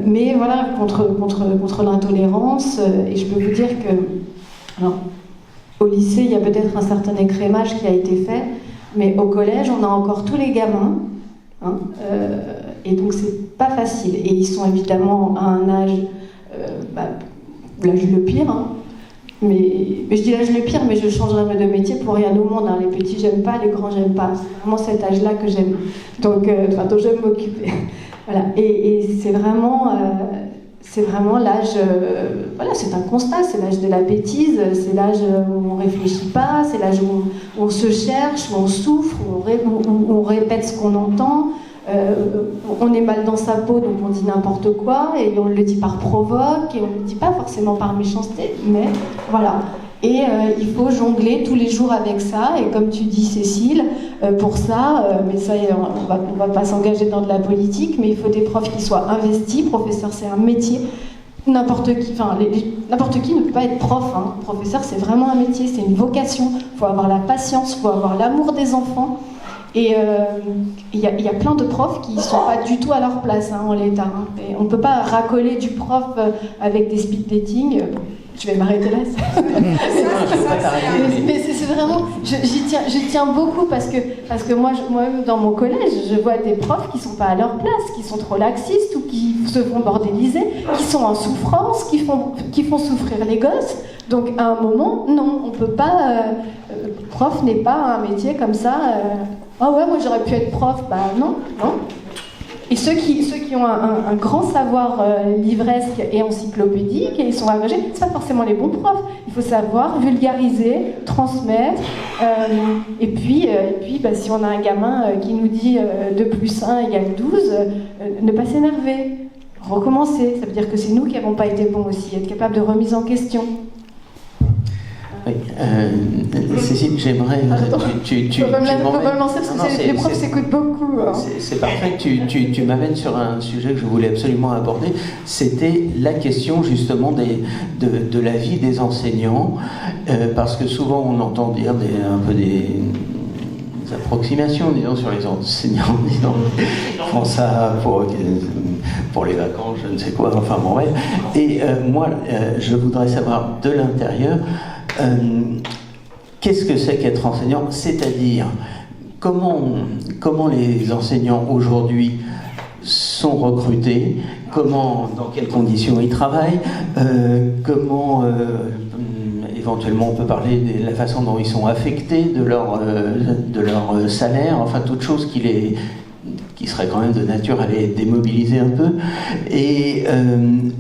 Mais voilà, contre l'intolérance, et je peux vous dire que alors, au lycée, il y a peut-être un certain écrémage qui a été fait, mais au collège, on a encore tous les gamins, et donc c'est pas facile. Et ils sont évidemment à un âge, l'âge le pire, mais je dis l'âge le pire, mais je changerai de métier pour rien au monde. Les petits, j'aime pas, les grands, j'aime pas. C'est vraiment cet âge-là que j'aime, dont j'aime m'occuper. Voilà. Et c'est vraiment l'âge. Voilà, c'est un constat, c'est l'âge de la bêtise, c'est l'âge où on réfléchit pas, c'est l'âge où on se cherche, où on souffre, où on répète ce qu'on entend. On est mal dans sa peau, donc on dit n'importe quoi, et on le dit par provoque, et on le dit pas forcément par méchanceté, mais voilà. Et il faut jongler tous les jours avec ça, et comme tu dis Cécile, pour ça, mais ça on va pas s'engager dans de la politique, mais il faut des profs qui soient investis. Professeur, c'est un métier. N'importe qui ne peut pas être prof. Professeur, c'est vraiment un métier, c'est une vocation. Il faut avoir la patience, il faut avoir l'amour des enfants. Et il y a plein de profs qui ne sont pas du tout à leur place en l'état. Et on ne peut pas racoler du prof avec des speed dating. Je vais m'arrêter là. Mais c'est vraiment, je tiens beaucoup parce que moi-même dans mon collège, je vois des profs qui ne sont pas à leur place, qui sont trop laxistes ou qui se font bordéliser, qui sont en souffrance, qui font souffrir les gosses. Donc à un moment, non, on ne peut pas. Prof n'est pas un métier comme ça. Ah ouais, moi j'aurais pu être prof. Non. Et ceux qui ont un grand savoir livresque et encyclopédique, et ils sont engagés, c'est pas forcément les bons profs. Il faut savoir vulgariser, transmettre, et puis si on a un gamin qui nous dit 2 + 1 = 12, ne pas s'énerver, recommencer. Ça veut dire que c'est nous qui n'avons pas été bons aussi, être capable de remise en question. Oui, Cécile, j'aimerais. Tu peux me lancer parce que les profs s'écoutent beaucoup. C'est parfait. Tu m'amènes sur un sujet que je voulais absolument aborder. C'était la question justement de la vie des enseignants, parce que souvent on entend dire un peu des approximations, disons, sur les enseignants, disons, ils font ça pour les vacances, je ne sais quoi. Enfin bon, bref. Et moi, je voudrais savoir de l'intérieur. Qu'est-ce que c'est qu'être enseignant? C'est-à-dire, comment les enseignants aujourd'hui sont recrutés, dans quelles conditions ils travaillent, comment éventuellement on peut parler de la façon dont ils sont affectés, de leur salaire, enfin toute chose qui serait quand même de nature à les démobiliser un peu. Et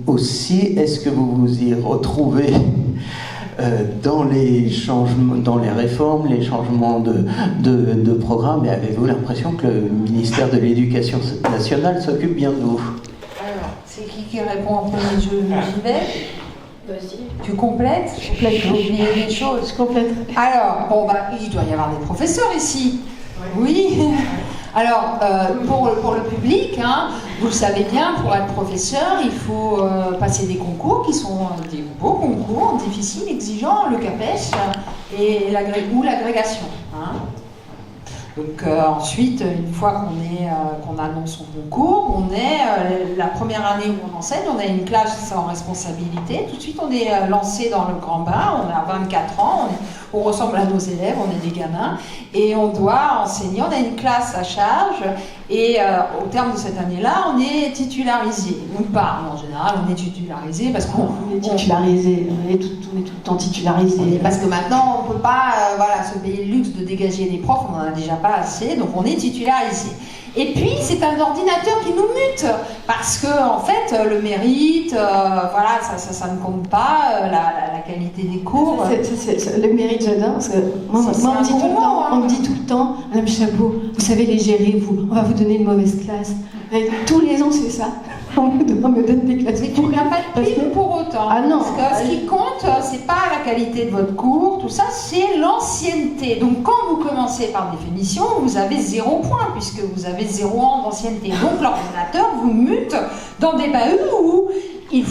aussi, est-ce que vous vous y retrouvez dans les changements, dans les réformes, les changements de programme, et avez-vous l'impression que le ministère de l'Éducation nationale s'occupe bien de vous? Alors, c'est qui répond en premier? J'y vais. Vas-y. Tu complètes? Complète. J'ai oublié des choses. Je complète. Alors, il doit y avoir des professeurs ici. Oui. Alors, pour le public, vous le savez bien, pour être professeur, il faut passer des concours qui sont des beaux concours, difficiles, exigeants, le CAPES ou l'agrégation. Donc ensuite, une fois qu'on annonce son concours, la première année où on enseigne, on a une classe en responsabilité. Tout de suite, on est lancé dans le grand bain. On a 24 ans, on ressemble à nos élèves, on est des gamins, et on doit enseigner. On a une classe à charge, et au terme de cette année-là, on est titularisé. Donc pas, en général, on est titularisé parce qu'on est titularisé. On est tout le temps titularisé. Parce que maintenant, on ne peut pas se payer le luxe de dégager des profs, on n'en a déjà pas assez, donc on est titularisé. Et puis, c'est un ordinateur qui nous mute, parce que, en fait, le mérite, ça ne compte pas, la qualité des cours. Le mérite, j'adore, parce que moi on me dit tout le temps, Madame Chabot, vous savez les gérer, on va vous donner une mauvaise classe. Et tous les ans, c'est ça. On me donne des classes. Mais tu n'as pas de prime pour autant. Ah non. Parce que ce qui compte, c'est pas la qualité de votre cours, tout ça, c'est l'ancienneté. Donc quand vous commencez par définition, vous avez 0 point, puisque vous avez 0 ans d'ancienneté. Donc l'ordinateur vous mute dans des bahuts où il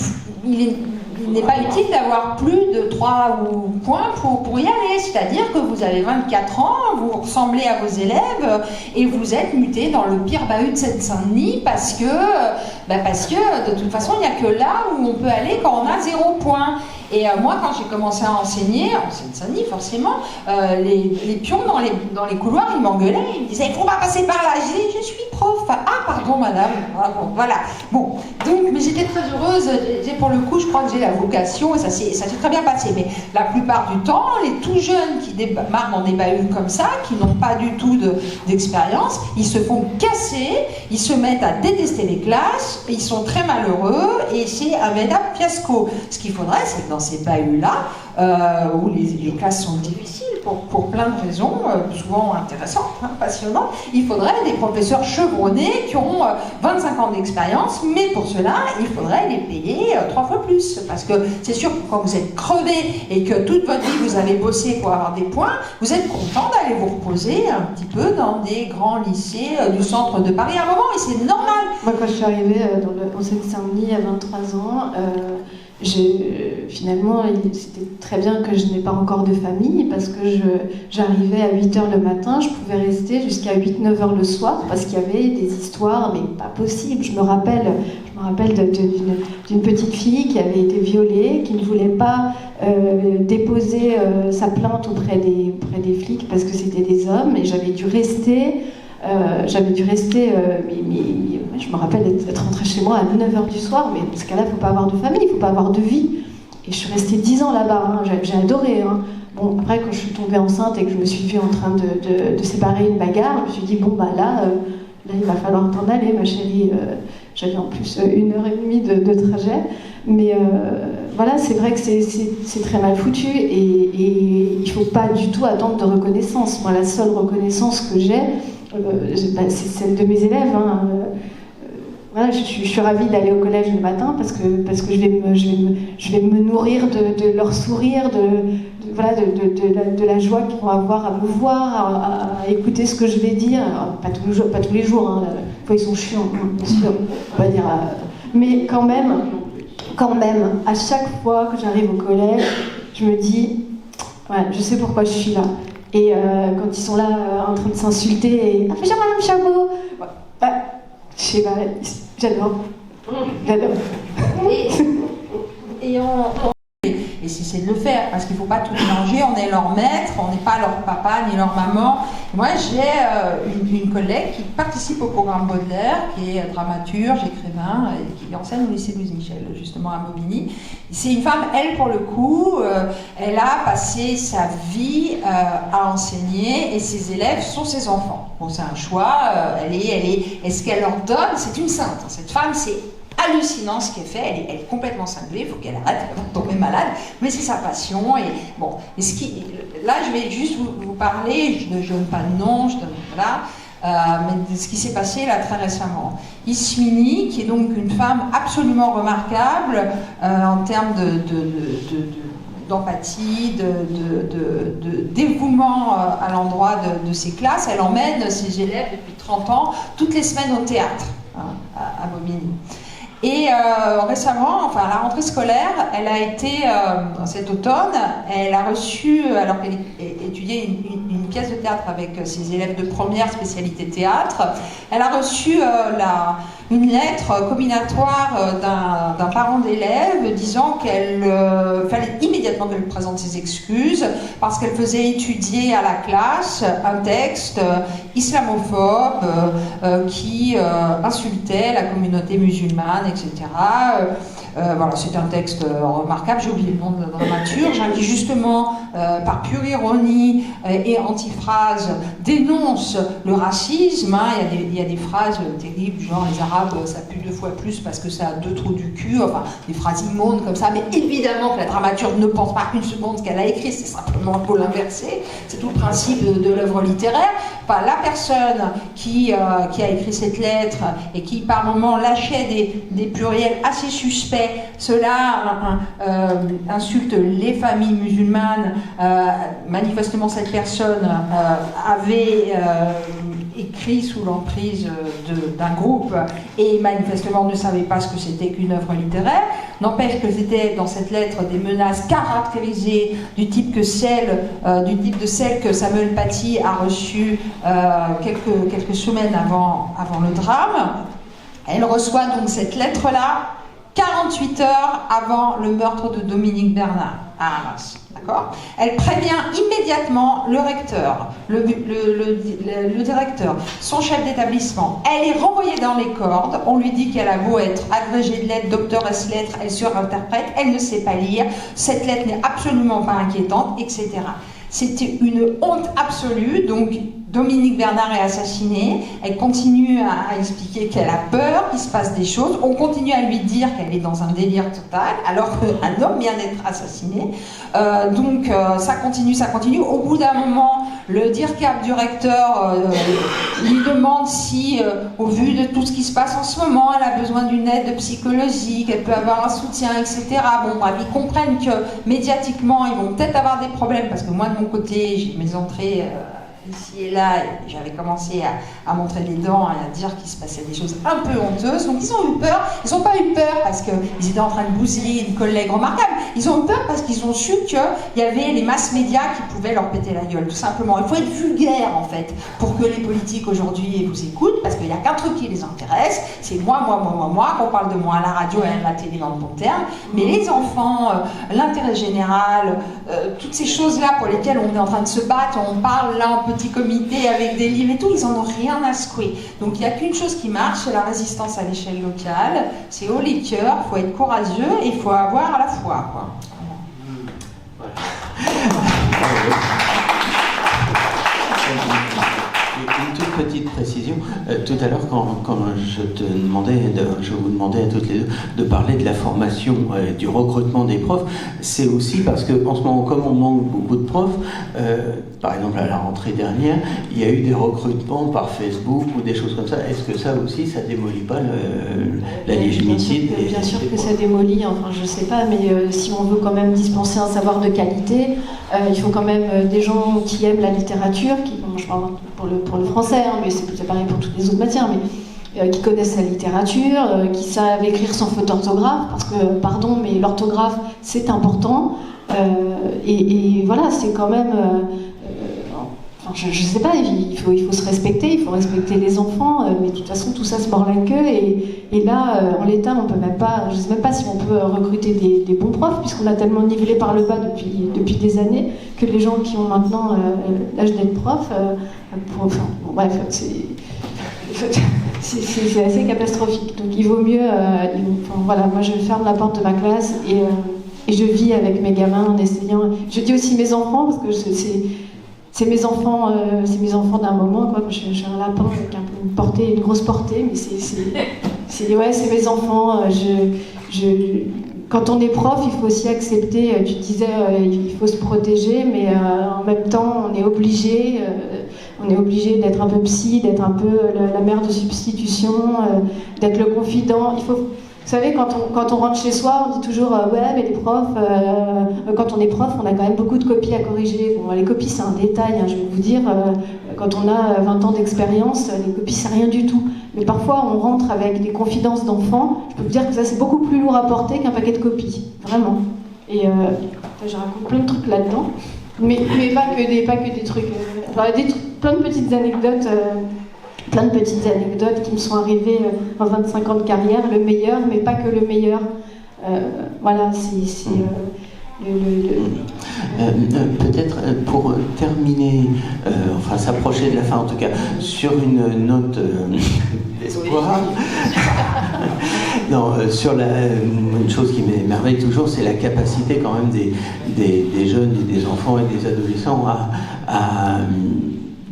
n'est pas utile d'avoir plus de 3 points pour y aller. C'est-à-dire que vous avez 24 ans, vous ressemblez à vos élèves et vous êtes muté dans le pire bahut de Seine-Saint-Denis parce que de toute façon, il n'y a que là où on peut aller quand on a 0 point. Et moi, quand j'ai commencé à enseigner, en Seine-Saint-Denis forcément, les pions dans les couloirs, ils m'engueulaient, ils me disaient « il faut pas passer par là ». Je disais « je suis prof ». Ah pardon madame, ah, bon, voilà. Bon, donc, mais j'étais très heureuse, pour le coup, je crois que j'ai la vocation, et ça s'est très bien passé. Mais la plupart du temps, les tout jeunes qui démarrent dans des bahuts comme ça, qui n'ont pas du tout d'expérience, ils se font casser, ils se mettent à détester les classes, ils sont très malheureux, et c'est un véritable fiasco. Ce qu'il faudrait, c'est que dans ces bahuts-là, où les classes sont difficiles pour plein de raisons, souvent intéressantes, passionnantes, il faudrait des professeurs chevronnés qui ont 25 ans d'expérience, mais pour cela, il faudrait les payer 3 fois plus. Parce que c'est sûr que quand vous êtes crevé et que toute votre vie vous avez bossé pour avoir des points, vous êtes content d'aller vous reposer un petit peu dans des grands lycées du centre de Paris à un moment, et c'est normal. Moi, quand je suis arrivée au Seine-Saint-Denis à 23 ans, finalement, c'était très bien que je n'ai pas encore de famille parce que j'arrivais à 8h le matin, je pouvais rester jusqu'à 8-9h le soir parce qu'il y avait des histoires, mais pas possible. Je me rappelle d'une petite fille qui avait été violée, qui ne voulait pas déposer sa plainte auprès des flics parce que c'était des hommes, et j'avais dû rester. Mais je me rappelle être rentrée chez moi à 9h du soir, mais dans ce cas-là, il ne faut pas avoir de famille, il ne faut pas avoir de vie. Et je suis restée 10 ans là-bas, hein, j'ai adoré. Hein. Bon, après, quand je suis tombée enceinte et que je me suis vue en train de séparer une bagarre, je me suis dit, bon, bah là, il va falloir t'en aller, ma chérie. J'avais en plus 1h30 de trajet. Mais voilà, c'est vrai que c'est très mal foutu et il ne faut pas du tout attendre de reconnaissance. Moi, la seule reconnaissance que j'ai, c'est celle de mes élèves. Hein. Voilà, je suis ravie d'aller au collège le matin parce que je vais me nourrir de leur sourire, de la joie qu'ils vont avoir à me voir, à écouter ce que je vais dire. Alors, pas tous les jours, hein. Fois, ils sont chiants, bien sûr, on va dire. Mais quand même, à chaque fois que j'arrive au collège, je me dis, ouais, je sais pourquoi je suis là. Et quand ils sont là en train de s'insulter et « Bonjour Madame Chabot !» je sais pas, j'adore. Et c'est de le faire, parce qu'il ne faut pas tout mélanger, on est leur maître, on n'est pas leur papa ni leur maman. Moi, j'ai une collègue qui participe au programme Baudelaire, qui est dramaturge, écrivain, et qui enseigne au lycée Louise Michel, justement à Bobigny. C'est une femme, elle, pour le coup, elle a passé sa vie à enseigner, et ses élèves sont ses enfants. Bon, c'est un choix, et ce qu'elle leur donne, c'est une sainte. Cette femme, c'est hallucinant ce qu'elle fait, elle est complètement cinglée, il faut qu'elle arrête, elle va tomber malade, mais c'est sa passion. Et bon, là je vais juste vous parler, je ne donne pas de nom, mais de ce qui s'est passé là très récemment. Ismini, qui est donc une femme absolument remarquable en termes d'empathie, de dévouement à l'endroit de ses classes. Elle emmène ses élèves depuis 30 ans, toutes les semaines au théâtre, à Bobigny. Et récemment, enfin à la rentrée scolaire, elle a été, cet automne, elle a reçu, alors qu'elle étudiait une pièce de théâtre avec ses élèves de première spécialité théâtre, elle a reçu une lettre comminatoire d'un parent d'élève disant qu'il fallait immédiatement qu'elle présente ses excuses parce qu'elle faisait étudier à la classe un texte islamophobe qui insultait la communauté musulmane, etc. Voilà, c'est un texte remarquable, j'ai oublié le nom de la dramaturge, qui justement, par pure ironie et antiphrase, dénonce le racisme. Hein. Il y a des phrases terribles, genre les Arabes, ça pue 2 fois plus parce que ça a 2 trous du cul, enfin des phrases immondes comme ça, mais évidemment que la dramaturge ne pense pense pas une seconde ce qu'elle a écrit, c'est simplement un peu l'inverser. C'est tout le principe de l'œuvre littéraire. Enfin, la personne qui a écrit cette lettre et qui par moments lâchait des pluriels assez suspects, cela insulte les familles musulmanes. Manifestement, cette personne avait écrit sous l'emprise d'un groupe et manifestement ne savait pas ce que c'était qu'une œuvre littéraire. N'empêche que c'était dans cette lettre des menaces caractérisées du type de celle que Samuel Paty a reçue quelques semaines avant le drame. Elle reçoit donc cette lettre-là 48 heures avant le meurtre de Dominique Bernard à Arras. D'accord ? Elle prévient immédiatement le recteur, le directeur, son chef d'établissement. Elle est renvoyée dans les cordes. On lui dit qu'elle a beau être agrégée de lettres, doctoresse lettres, elle surinterprète, elle ne sait pas lire. Cette lettre n'est absolument pas inquiétante, etc. C'était une honte absolue. Donc, Dominique Bernard est assassinée. Elle continue à expliquer qu'elle a peur, qu'il se passe des choses. On continue à lui dire qu'elle est dans un délire total, alors qu'un homme vient d'être assassiné. Ça continue. Au bout d'un moment, le DIRCAP du recteur lui demande si, au vu de tout ce qui se passe en ce moment, elle a besoin d'une aide psychologique, elle peut avoir un soutien, etc. Bon, bref, ils comprennent que médiatiquement, ils vont peut-être avoir des problèmes, parce que moi, de mon côté, j'ai mes entrées ici et là, j'avais commencé à montrer les dents et à dire qu'il se passait des choses un peu honteuses. Donc ils ont eu peur. Ils n'ont pas eu peur parce qu'ils étaient en train de bousiller une collègue remarquable. Ils ont eu peur parce qu'ils ont su qu'il y avait les masses médias qui pouvaient leur péter la gueule, tout simplement. Il faut être vulgaire, en fait, pour que les politiques aujourd'hui vous écoutent, parce qu'il n'y a qu'un truc qui les intéresse, c'est moi, qu'on parle de moi à la radio et à la télé dans le bon terme. Mais les enfants, l'intérêt général, toutes ces choses-là pour lesquelles on est en train de se battre, on parle là en petit comité avec des livres et tout, ils en ont rien à secouer. Donc il n'y a qu'une chose qui marche, c'est la résistance à l'échelle locale, c'est haut les cœurs, il faut être courageux et il faut avoir à la foi, quoi. Une toute petite précision. Tout à l'heure, quand je vous demandais à toutes les deux de parler de la formation, du recrutement des profs, c'est aussi parce qu'en ce moment, comme on manque beaucoup de profs, par exemple à la rentrée dernière, il y a eu des recrutements par Facebook ou des choses comme ça. Est-ce que ça aussi, ça démolit pas la légitimité Bien sûr que ça démolit, enfin je sais pas, mais si on veut quand même dispenser un savoir de qualité, il faut quand même des gens qui aiment la littérature, je parle pour le français, hein, mais c'est pareil pour toutes les autres matières, mais qui connaissent la littérature, qui savent écrire sans faute d'orthographe, parce que, pardon, mais l'orthographe, c'est important, et voilà, c'est quand même... je sais pas, il faut se respecter, il faut respecter les enfants, mais de toute façon, tout ça se mord la queue, et là, en l'état, on peut même pas, je sais même pas si on peut recruter des bons profs, puisqu'on a tellement nivelé par le bas depuis des années, que les gens qui ont maintenant l'âge d'être prof, bref, c'est assez catastrophique. Donc il vaut mieux, voilà, moi je ferme la porte de ma classe et je vis avec mes gamins en essayant. Je dis aussi mes enfants, parce que c'est mes enfants d'un moment, quoi. Je suis un lapin avec une grosse portée, mais c'est mes enfants. Quand on est prof, il faut aussi accepter, tu disais, il faut se protéger, mais en même temps, on est obligé d'être un peu psy, d'être un peu la mère de substitution, d'être le confident. Vous savez, quand on rentre chez soi, on dit toujours ouais, mais les profs, quand on est prof, on a quand même beaucoup de copies à corriger. Bon, les copies, c'est un détail, hein, je vais vous dire. Quand on a 20 ans d'expérience, les copies, c'est rien du tout. Mais parfois, on rentre avec des confidences d'enfants. Je peux vous dire que ça, c'est beaucoup plus lourd à porter qu'un paquet de copies. Vraiment. Et je raconte plein de trucs là-dedans. Mais pas que des trucs. Plein de petites anecdotes. Plein de petites anecdotes qui me sont arrivées en 25 ans de carrière, le meilleur, mais pas que le meilleur. Voilà, c'est peut-être pour terminer, enfin s'approcher de la fin en tout cas, sur une note d'espoir. Non, une chose qui m'émerveille toujours, c'est la capacité quand même des jeunes et des enfants et des adolescents à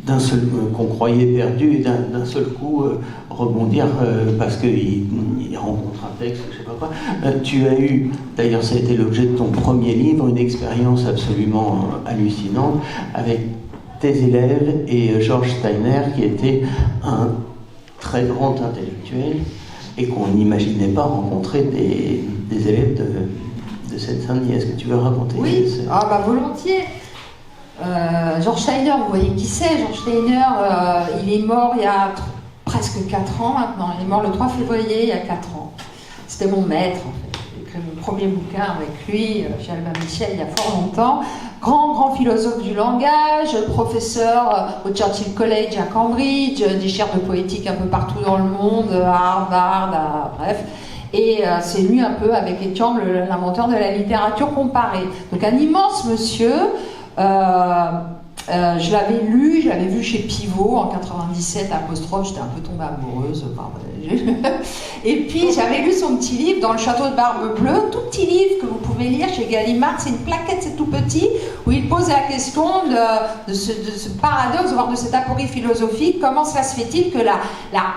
qu'on croyait perdu et d'un seul coup rebondir parce qu'il rencontre un texte, je sais pas quoi. Tu as eu, d'ailleurs ça a été l'objet de ton premier livre, une expérience absolument hallucinante avec tes élèves et George Steiner qui était un très grand intellectuel et qu'on n'imaginait pas rencontrer des élèves de Seine-Saint-Denis. Est-ce que tu veux raconter? Oui, volontiers. George Steiner, vous voyez qui c'est. George Steiner, il est mort il y a presque 4 ans maintenant. Il est mort le 3 février il y a 4 ans. C'était mon maître en fait. J'ai écrit mon premier bouquin avec lui, chez Albin Michel, il y a fort longtemps. Grand philosophe du langage, professeur au Churchill College à Cambridge, des chaires de poétique un peu partout dans le monde, à Harvard, bref. Et c'est lui un peu, avec Etienne, l'inventeur de la littérature comparée. Donc un immense monsieur. Je l'avais lu, je l'avais vu chez Pivot en 97, apostrophe, j'étais un peu tombée amoureuse. Et puis j'avais lu son petit livre dans le château de Barbe Bleue, tout petit livre que vous pouvez lire chez Gallimard, c'est une plaquette, c'est tout petit, où il pose la question de ce paradoxe, voire de cette aporie philosophique, comment cela se fait-il que la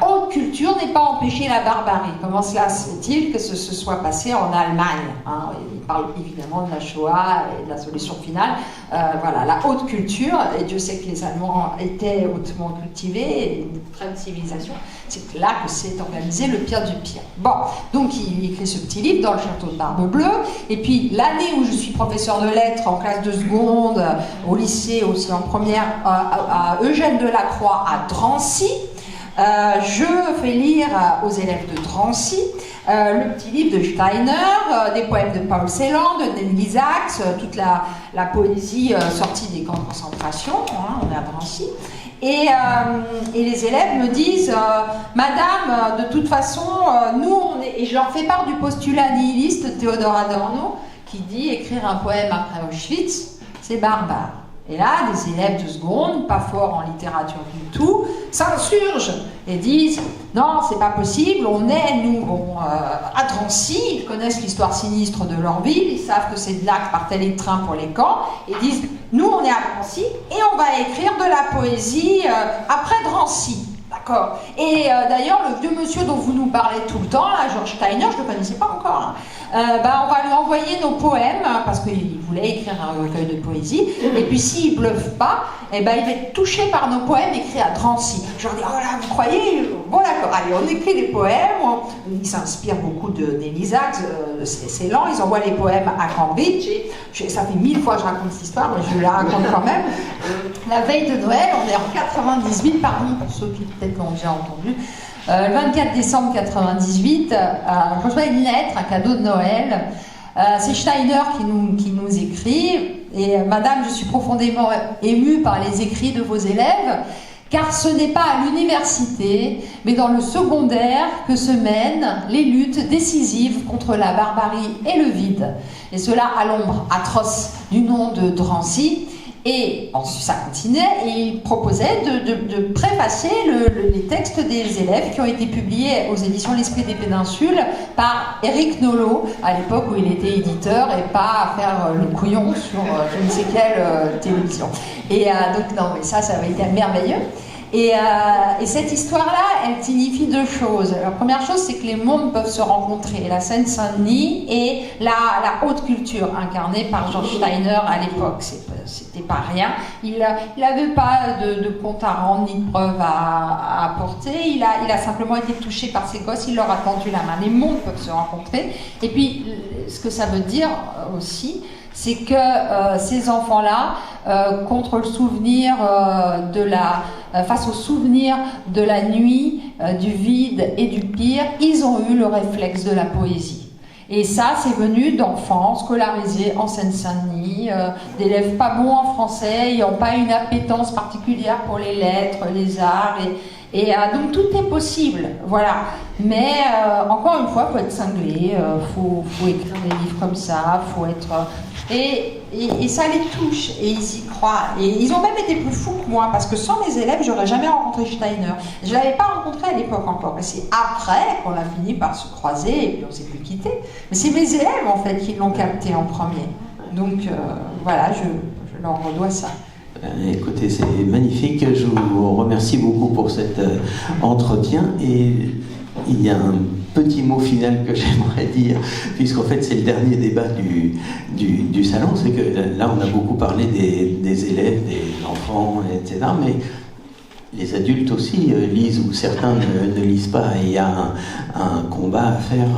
haute culture n'ait pas empêché la barbarie? Comment cela se fait-il que ce soit passé en Allemagne, hein? Il parle évidemment de la Shoah et de la solution finale. Voilà, la haute culture, et Dieu sait que les Allemands étaient hautement cultivés, une très bonne civilisation, c'est là que s'est organisé le pire du pire. Bon, donc il écrit ce petit livre dans le château de Barbe Bleue, et puis l'année où je suis professeur de lettres en classe de seconde, au lycée aussi en première, à Eugène Delacroix à Drancy, je fais lire aux élèves de Drancy le petit livre de Steiner, des poèmes de Paul Celan, de Denis Isaacs, toute la poésie sortie des camps de concentration, hein, on est à Drancy. Et les élèves me disent Madame, de toute façon, nous, et je leur fais part du postulat nihiliste de Théodore Adorno, qui dit écrire un poème après Auschwitz, c'est barbare. Et là, des élèves de seconde, pas forts en littérature du tout, s'insurgent et disent non, c'est pas possible, on est, nous, à Drancy, ils connaissent l'histoire sinistre de leur ville, ils savent que c'est de là que partaient les trains pour les camps, et disent nous, on est à Drancy et on va écrire de la poésie après Drancy. D'accord. Et d'ailleurs, le vieux monsieur dont vous nous parlez tout le temps, là, George Steiner, je ne le connaissais pas encore, on va lui envoyer nos poèmes, parce qu'il voulait écrire un recueil de poésie, et puis s'il ne bluffe pas, il va être touché par nos poèmes écrits à Drancy. Je leur dis, oh là, vous croyez? Bon d'accord, allez, on écrit des poèmes, ils s'inspirent beaucoup d'Elie Isaacs, c'est lent, ils envoient les poèmes à Cambridge, et ça fait 1000 fois que je raconte cette histoire, mais je la raconte quand même. La veille de Noël, on est en 98, pardon, pour ceux qui peut-être l'ont déjà entendu, le 24 décembre 98, je reçois une lettre, un cadeau de Noël. C'est Steiner qui nous écrit. Et Madame, je suis profondément émue par les écrits de vos élèves, car ce n'est pas à l'université, mais dans le secondaire que se mènent les luttes décisives contre la barbarie et le vide. Et cela à l'ombre atroce du nom de Drancy. Et ensuite ça continuait, et il proposait de préfacer les textes des élèves qui ont été publiés aux éditions L'Esprit des Péninsules par Éric Nolot, à l'époque où il était éditeur, et pas à faire le couillon sur je ne sais quelle télévision. Et donc non, mais ça avait été merveilleux. Et cette histoire-là, elle signifie deux choses. La première chose, c'est que les mondes peuvent se rencontrer. La Seine-Saint-Denis et la haute culture incarnée par George Steiner à l'époque. C'était pas rien. Il n'avait pas de compte à rendre ni de preuves à apporter. Il a simplement été touché par ses gosses. Il leur a tendu la main. Les mondes peuvent se rencontrer. Et puis, ce que ça veut dire aussi, c'est que ces enfants-là, contre le souvenir face au souvenir de la nuit, du vide et du pire, ils ont eu le réflexe de la poésie. Et ça, c'est venu d'enfants scolarisés en Seine-Saint-Denis, d'élèves pas bons en français, n'ayant pas une appétence particulière pour les lettres, les arts, et donc tout est possible, voilà. Mais encore une fois, il faut être cinglé, faut écrire des livres comme ça, faut être... Et ça les touche, et ils y croient. Et ils ont même été plus fous que moi, parce que sans mes élèves, j'aurais jamais rencontré Steiner. Je ne l'avais pas rencontré à l'époque encore, et c'est après qu'on a fini par se croiser, et puis on s'est plus quitté. Mais c'est mes élèves, en fait, qui l'ont capté en premier. Donc, voilà, je leur redois ça. Écoutez, c'est magnifique. Je vous remercie beaucoup pour cet entretien. Et il y a un petit mot final que j'aimerais dire, puisqu'en fait c'est le dernier débat du salon. C'est que là, on a beaucoup parlé des élèves, des enfants, etc. Mais les adultes aussi lisent, ou certains ne lisent pas. Et il y a un combat à faire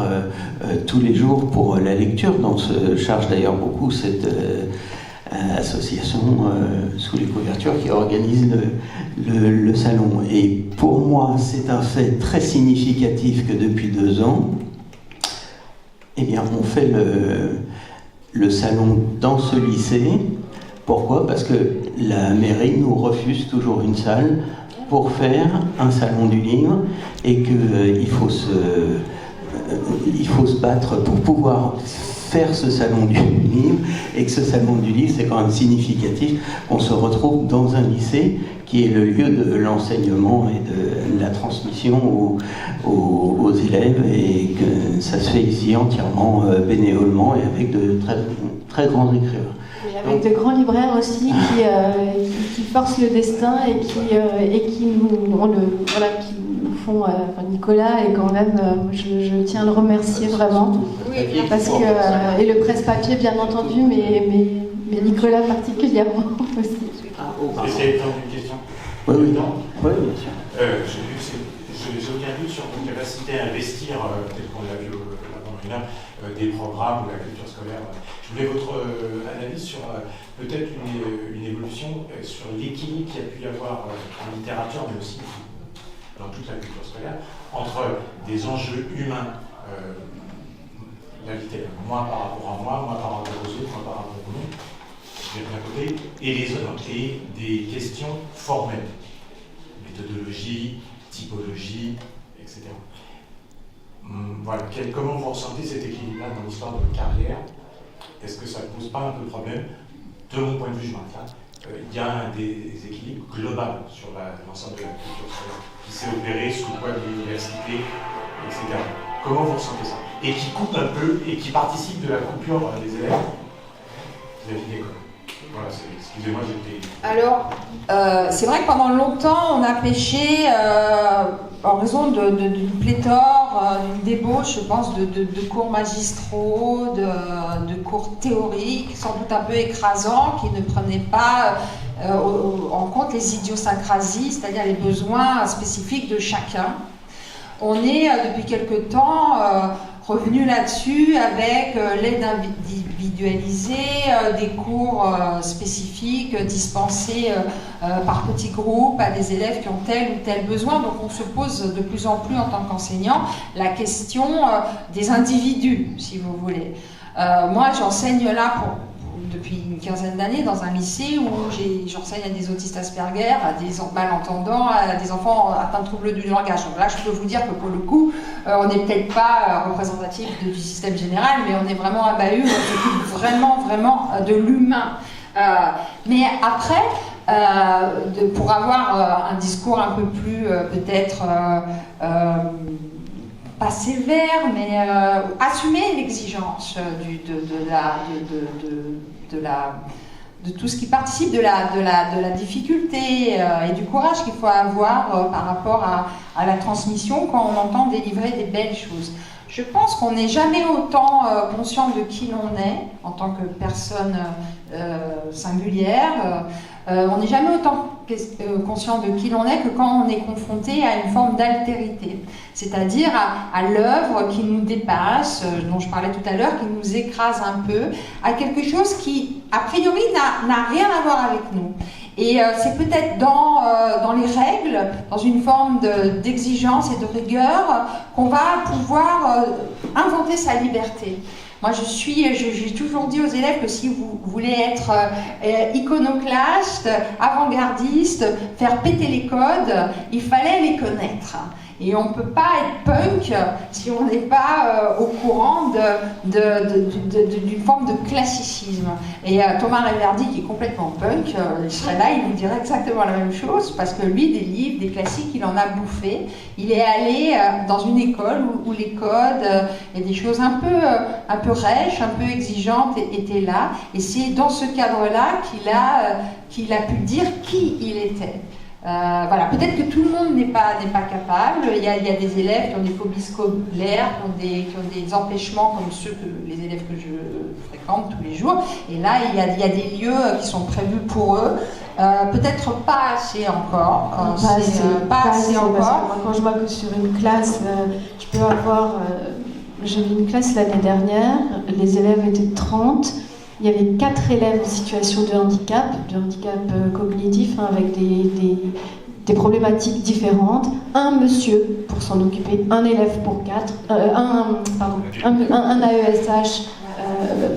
tous les jours pour la lecture, dont se charge d'ailleurs beaucoup cette association sous les couvertures qui organise le salon. Et pour moi, c'est un fait très significatif que depuis 2 ans, eh bien, on fait le salon dans ce lycée. Pourquoi ? Parce que la mairie nous refuse toujours une salle pour faire un salon du livre, et qu'il faut se battre pour pouvoir faire ce salon du livre, et que ce salon du livre, c'est quand même significatif qu'on se retrouve dans un lycée qui est le lieu de l'enseignement et de la transmission aux élèves, et que ça se fait ici entièrement bénévolement et avec de très, très grands écrivains. Et avec de grands libraires aussi qui forcent le destin et qui nous font. Nicolas est quand même, je tiens à le remercier vraiment. Oui, parce que, et le presse-papier bien entendu, mais Nicolas particulièrement aussi. Essayez de prendre une question. Oui, bien sûr. J'ai aucun doute sur votre capacité à investir, tel qu'on l'a vu pendant une heure, des programmes ou la culture scolaire. Je voulais votre analyse sur peut-être une évolution sur l'équilibre qu'il y a pu y avoir en littérature, mais aussi dans toute la culture scolaire, entre des enjeux humains, la littérature, moi par rapport à moi par rapport aux autres, moi par rapport au monde, d'un côté, et les autres, et des questions formelles, méthodologie, typologie, etc. Voilà. Comment vous ressentez cet équilibre-là dans l'histoire de votre carrière ? Est-ce que ça ne pose pas un peu de problème ? De mon point de vue, je m'arrête là. Il y a un déséquilibre global sur l'ensemble de la culture scolaire qui s'est opéré sous le poids de l'université, etc. Comment vous ressentez ça ? Et qui coupe un peu, et qui participe de la coupure des élèves vis-à-vis de l'école. Voilà, excusez-moi, j'étais... Alors, c'est vrai que pendant longtemps, on a pêché en raison d'une pléthore, d'une débauche, je pense, de cours magistraux, de cours théoriques, sans doute un peu écrasants, qui ne prenaient pas en compte les idiosyncrasies, c'est-à-dire les besoins spécifiques de chacun. On est, depuis quelque temps, revenu là-dessus avec l'aide individualisée, des cours spécifiques dispensés par petits groupes à des élèves qui ont tel ou tel besoin. Donc on se pose de plus en plus en tant qu'enseignant la question des individus, si vous voulez. Moi j'enseigne là depuis une quinzaine d'années dans un lycée où j'enseigne à des autistes Asperger, à des malentendants, à des enfants atteints de troubles du langage. Donc là, je peux vous dire que pour le coup, on n'est peut-être pas représentatif du système général, mais on est vraiment un bahut, on s'occupe vraiment de l'humain. Mais après, pour avoir un discours un peu plus peut-être pas sévère, mais assumer l'exigence de tout ce qui participe de la difficulté et du courage qu'il faut avoir par rapport à la transmission quand on entend délivrer des belles choses. Je pense qu'on n'est jamais autant conscient de qui l'on est en tant que personne singulière. On n'est jamais autant conscient de qui l'on est que quand on est confronté à une forme d'altérité, c'est-à-dire à l'œuvre qui nous dépasse, dont je parlais tout à l'heure, qui nous écrase un peu, à quelque chose qui, a priori, n'a rien à voir avec nous. Et c'est peut-être dans les règles, dans une forme d'exigence et de rigueur, qu'on va pouvoir inventer sa liberté. Moi, j'ai toujours dit aux élèves que si vous voulez être iconoclaste, avant-gardiste, faire péter les codes, il fallait les connaître. Et on ne peut pas être punk si on n'est pas au courant d'une forme de classicisme. Et Thomas Reverdy, qui est complètement punk, il serait là, il nous dirait exactement la même chose, parce que lui, des livres, des classiques, il en a bouffé. Il est allé dans une école où les codes et des choses un peu rêches, un peu exigeantes étaient là. Et c'est dans ce cadre-là qu'il a pu dire qui il était. Voilà, peut-être que tout le monde n'est pas capable. Il y a des élèves qui ont des phobies scolaires, qui ont des empêchements comme ceux que les élèves que je fréquente tous les jours. Et là, il y a des lieux qui sont prévus pour eux. Peut-être pas assez encore. Pas assez encore. Parce que moi, quand je vois que sur une classe, je peux avoir. J'avais une classe l'année dernière, les élèves étaient 30. Il y avait 4 élèves en situation de handicap cognitif, avec des problématiques différentes. Un monsieur pour s'en occuper, un élève pour 4, un AESH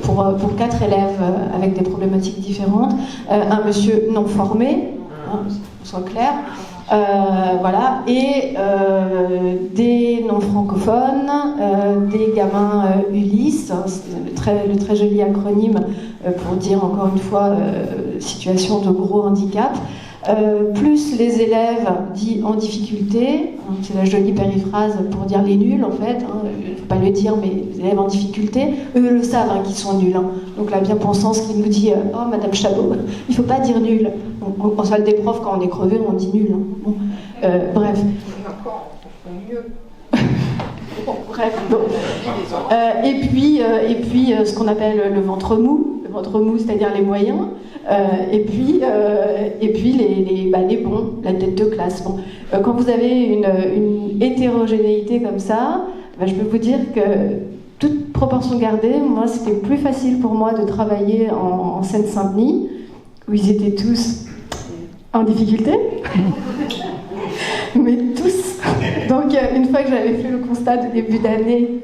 pour 4 élèves avec des problématiques différentes, un monsieur non formé, qu'on soit clair. Voilà, et des non-francophones, des gamins Ulysse, le très joli acronyme pour dire encore une fois situation de gros handicap, plus les élèves dits en difficulté, c'est la jolie périphrase pour dire les nuls en fait, il ne faut pas le dire, mais les élèves en difficulté, eux le savent qu'ils sont nuls. Donc la bien-pensance qui nous dit « Oh Madame Chabot, il ne faut pas dire nul ». En salle des profs, quand on est crevé, on dit nul. Bon, bref. Bref. Et puis ce qu'on appelle le ventre mou, c'est-à-dire les moyens. Et puis les bons, la tête de classe. Bon. Quand vous avez une hétérogénéité comme ça, je peux vous dire que toute proportion gardée, moi c'était plus facile pour moi de travailler en Seine-Saint-Denis, où ils étaient tous en difficulté, mais tous. Donc une fois que j'avais fait le constat de début d'année,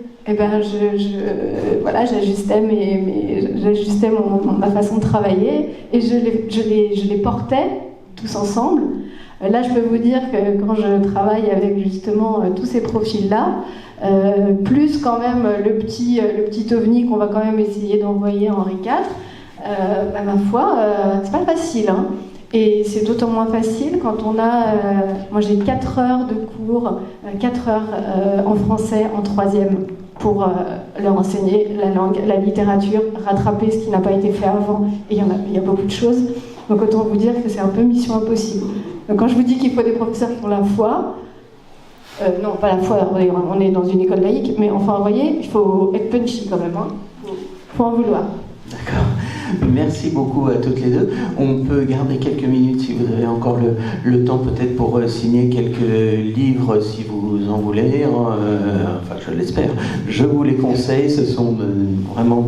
j'ajustais ma façon de travailler et je les portais tous ensemble. Là, je peux vous dire que quand je travaille avec justement tous ces profils-là, plus quand même le petit ovni qu'on va quand même essayer d'envoyer en Henri IV, ma foi, c'est pas facile. Hein. Et c'est d'autant moins facile quand on a... moi, j'ai 4 heures de cours, 4 heures en français en 3e pour leur enseigner la langue, la littérature, rattraper ce qui n'a pas été fait avant. Et il y a beaucoup de choses. Donc autant vous dire que c'est un peu mission impossible. Donc quand je vous dis qu'il faut des professeurs qui ont la foi, non, pas la foi, on est dans une école laïque, mais enfin, vous voyez, il faut être punchy quand même. Il faut en vouloir. D'accord. Merci beaucoup à toutes les deux. On peut garder quelques minutes si vous avez encore le temps peut-être pour signer quelques livres si vous en voulez. Enfin, je l'espère. Je vous les conseille. Ce sont vraiment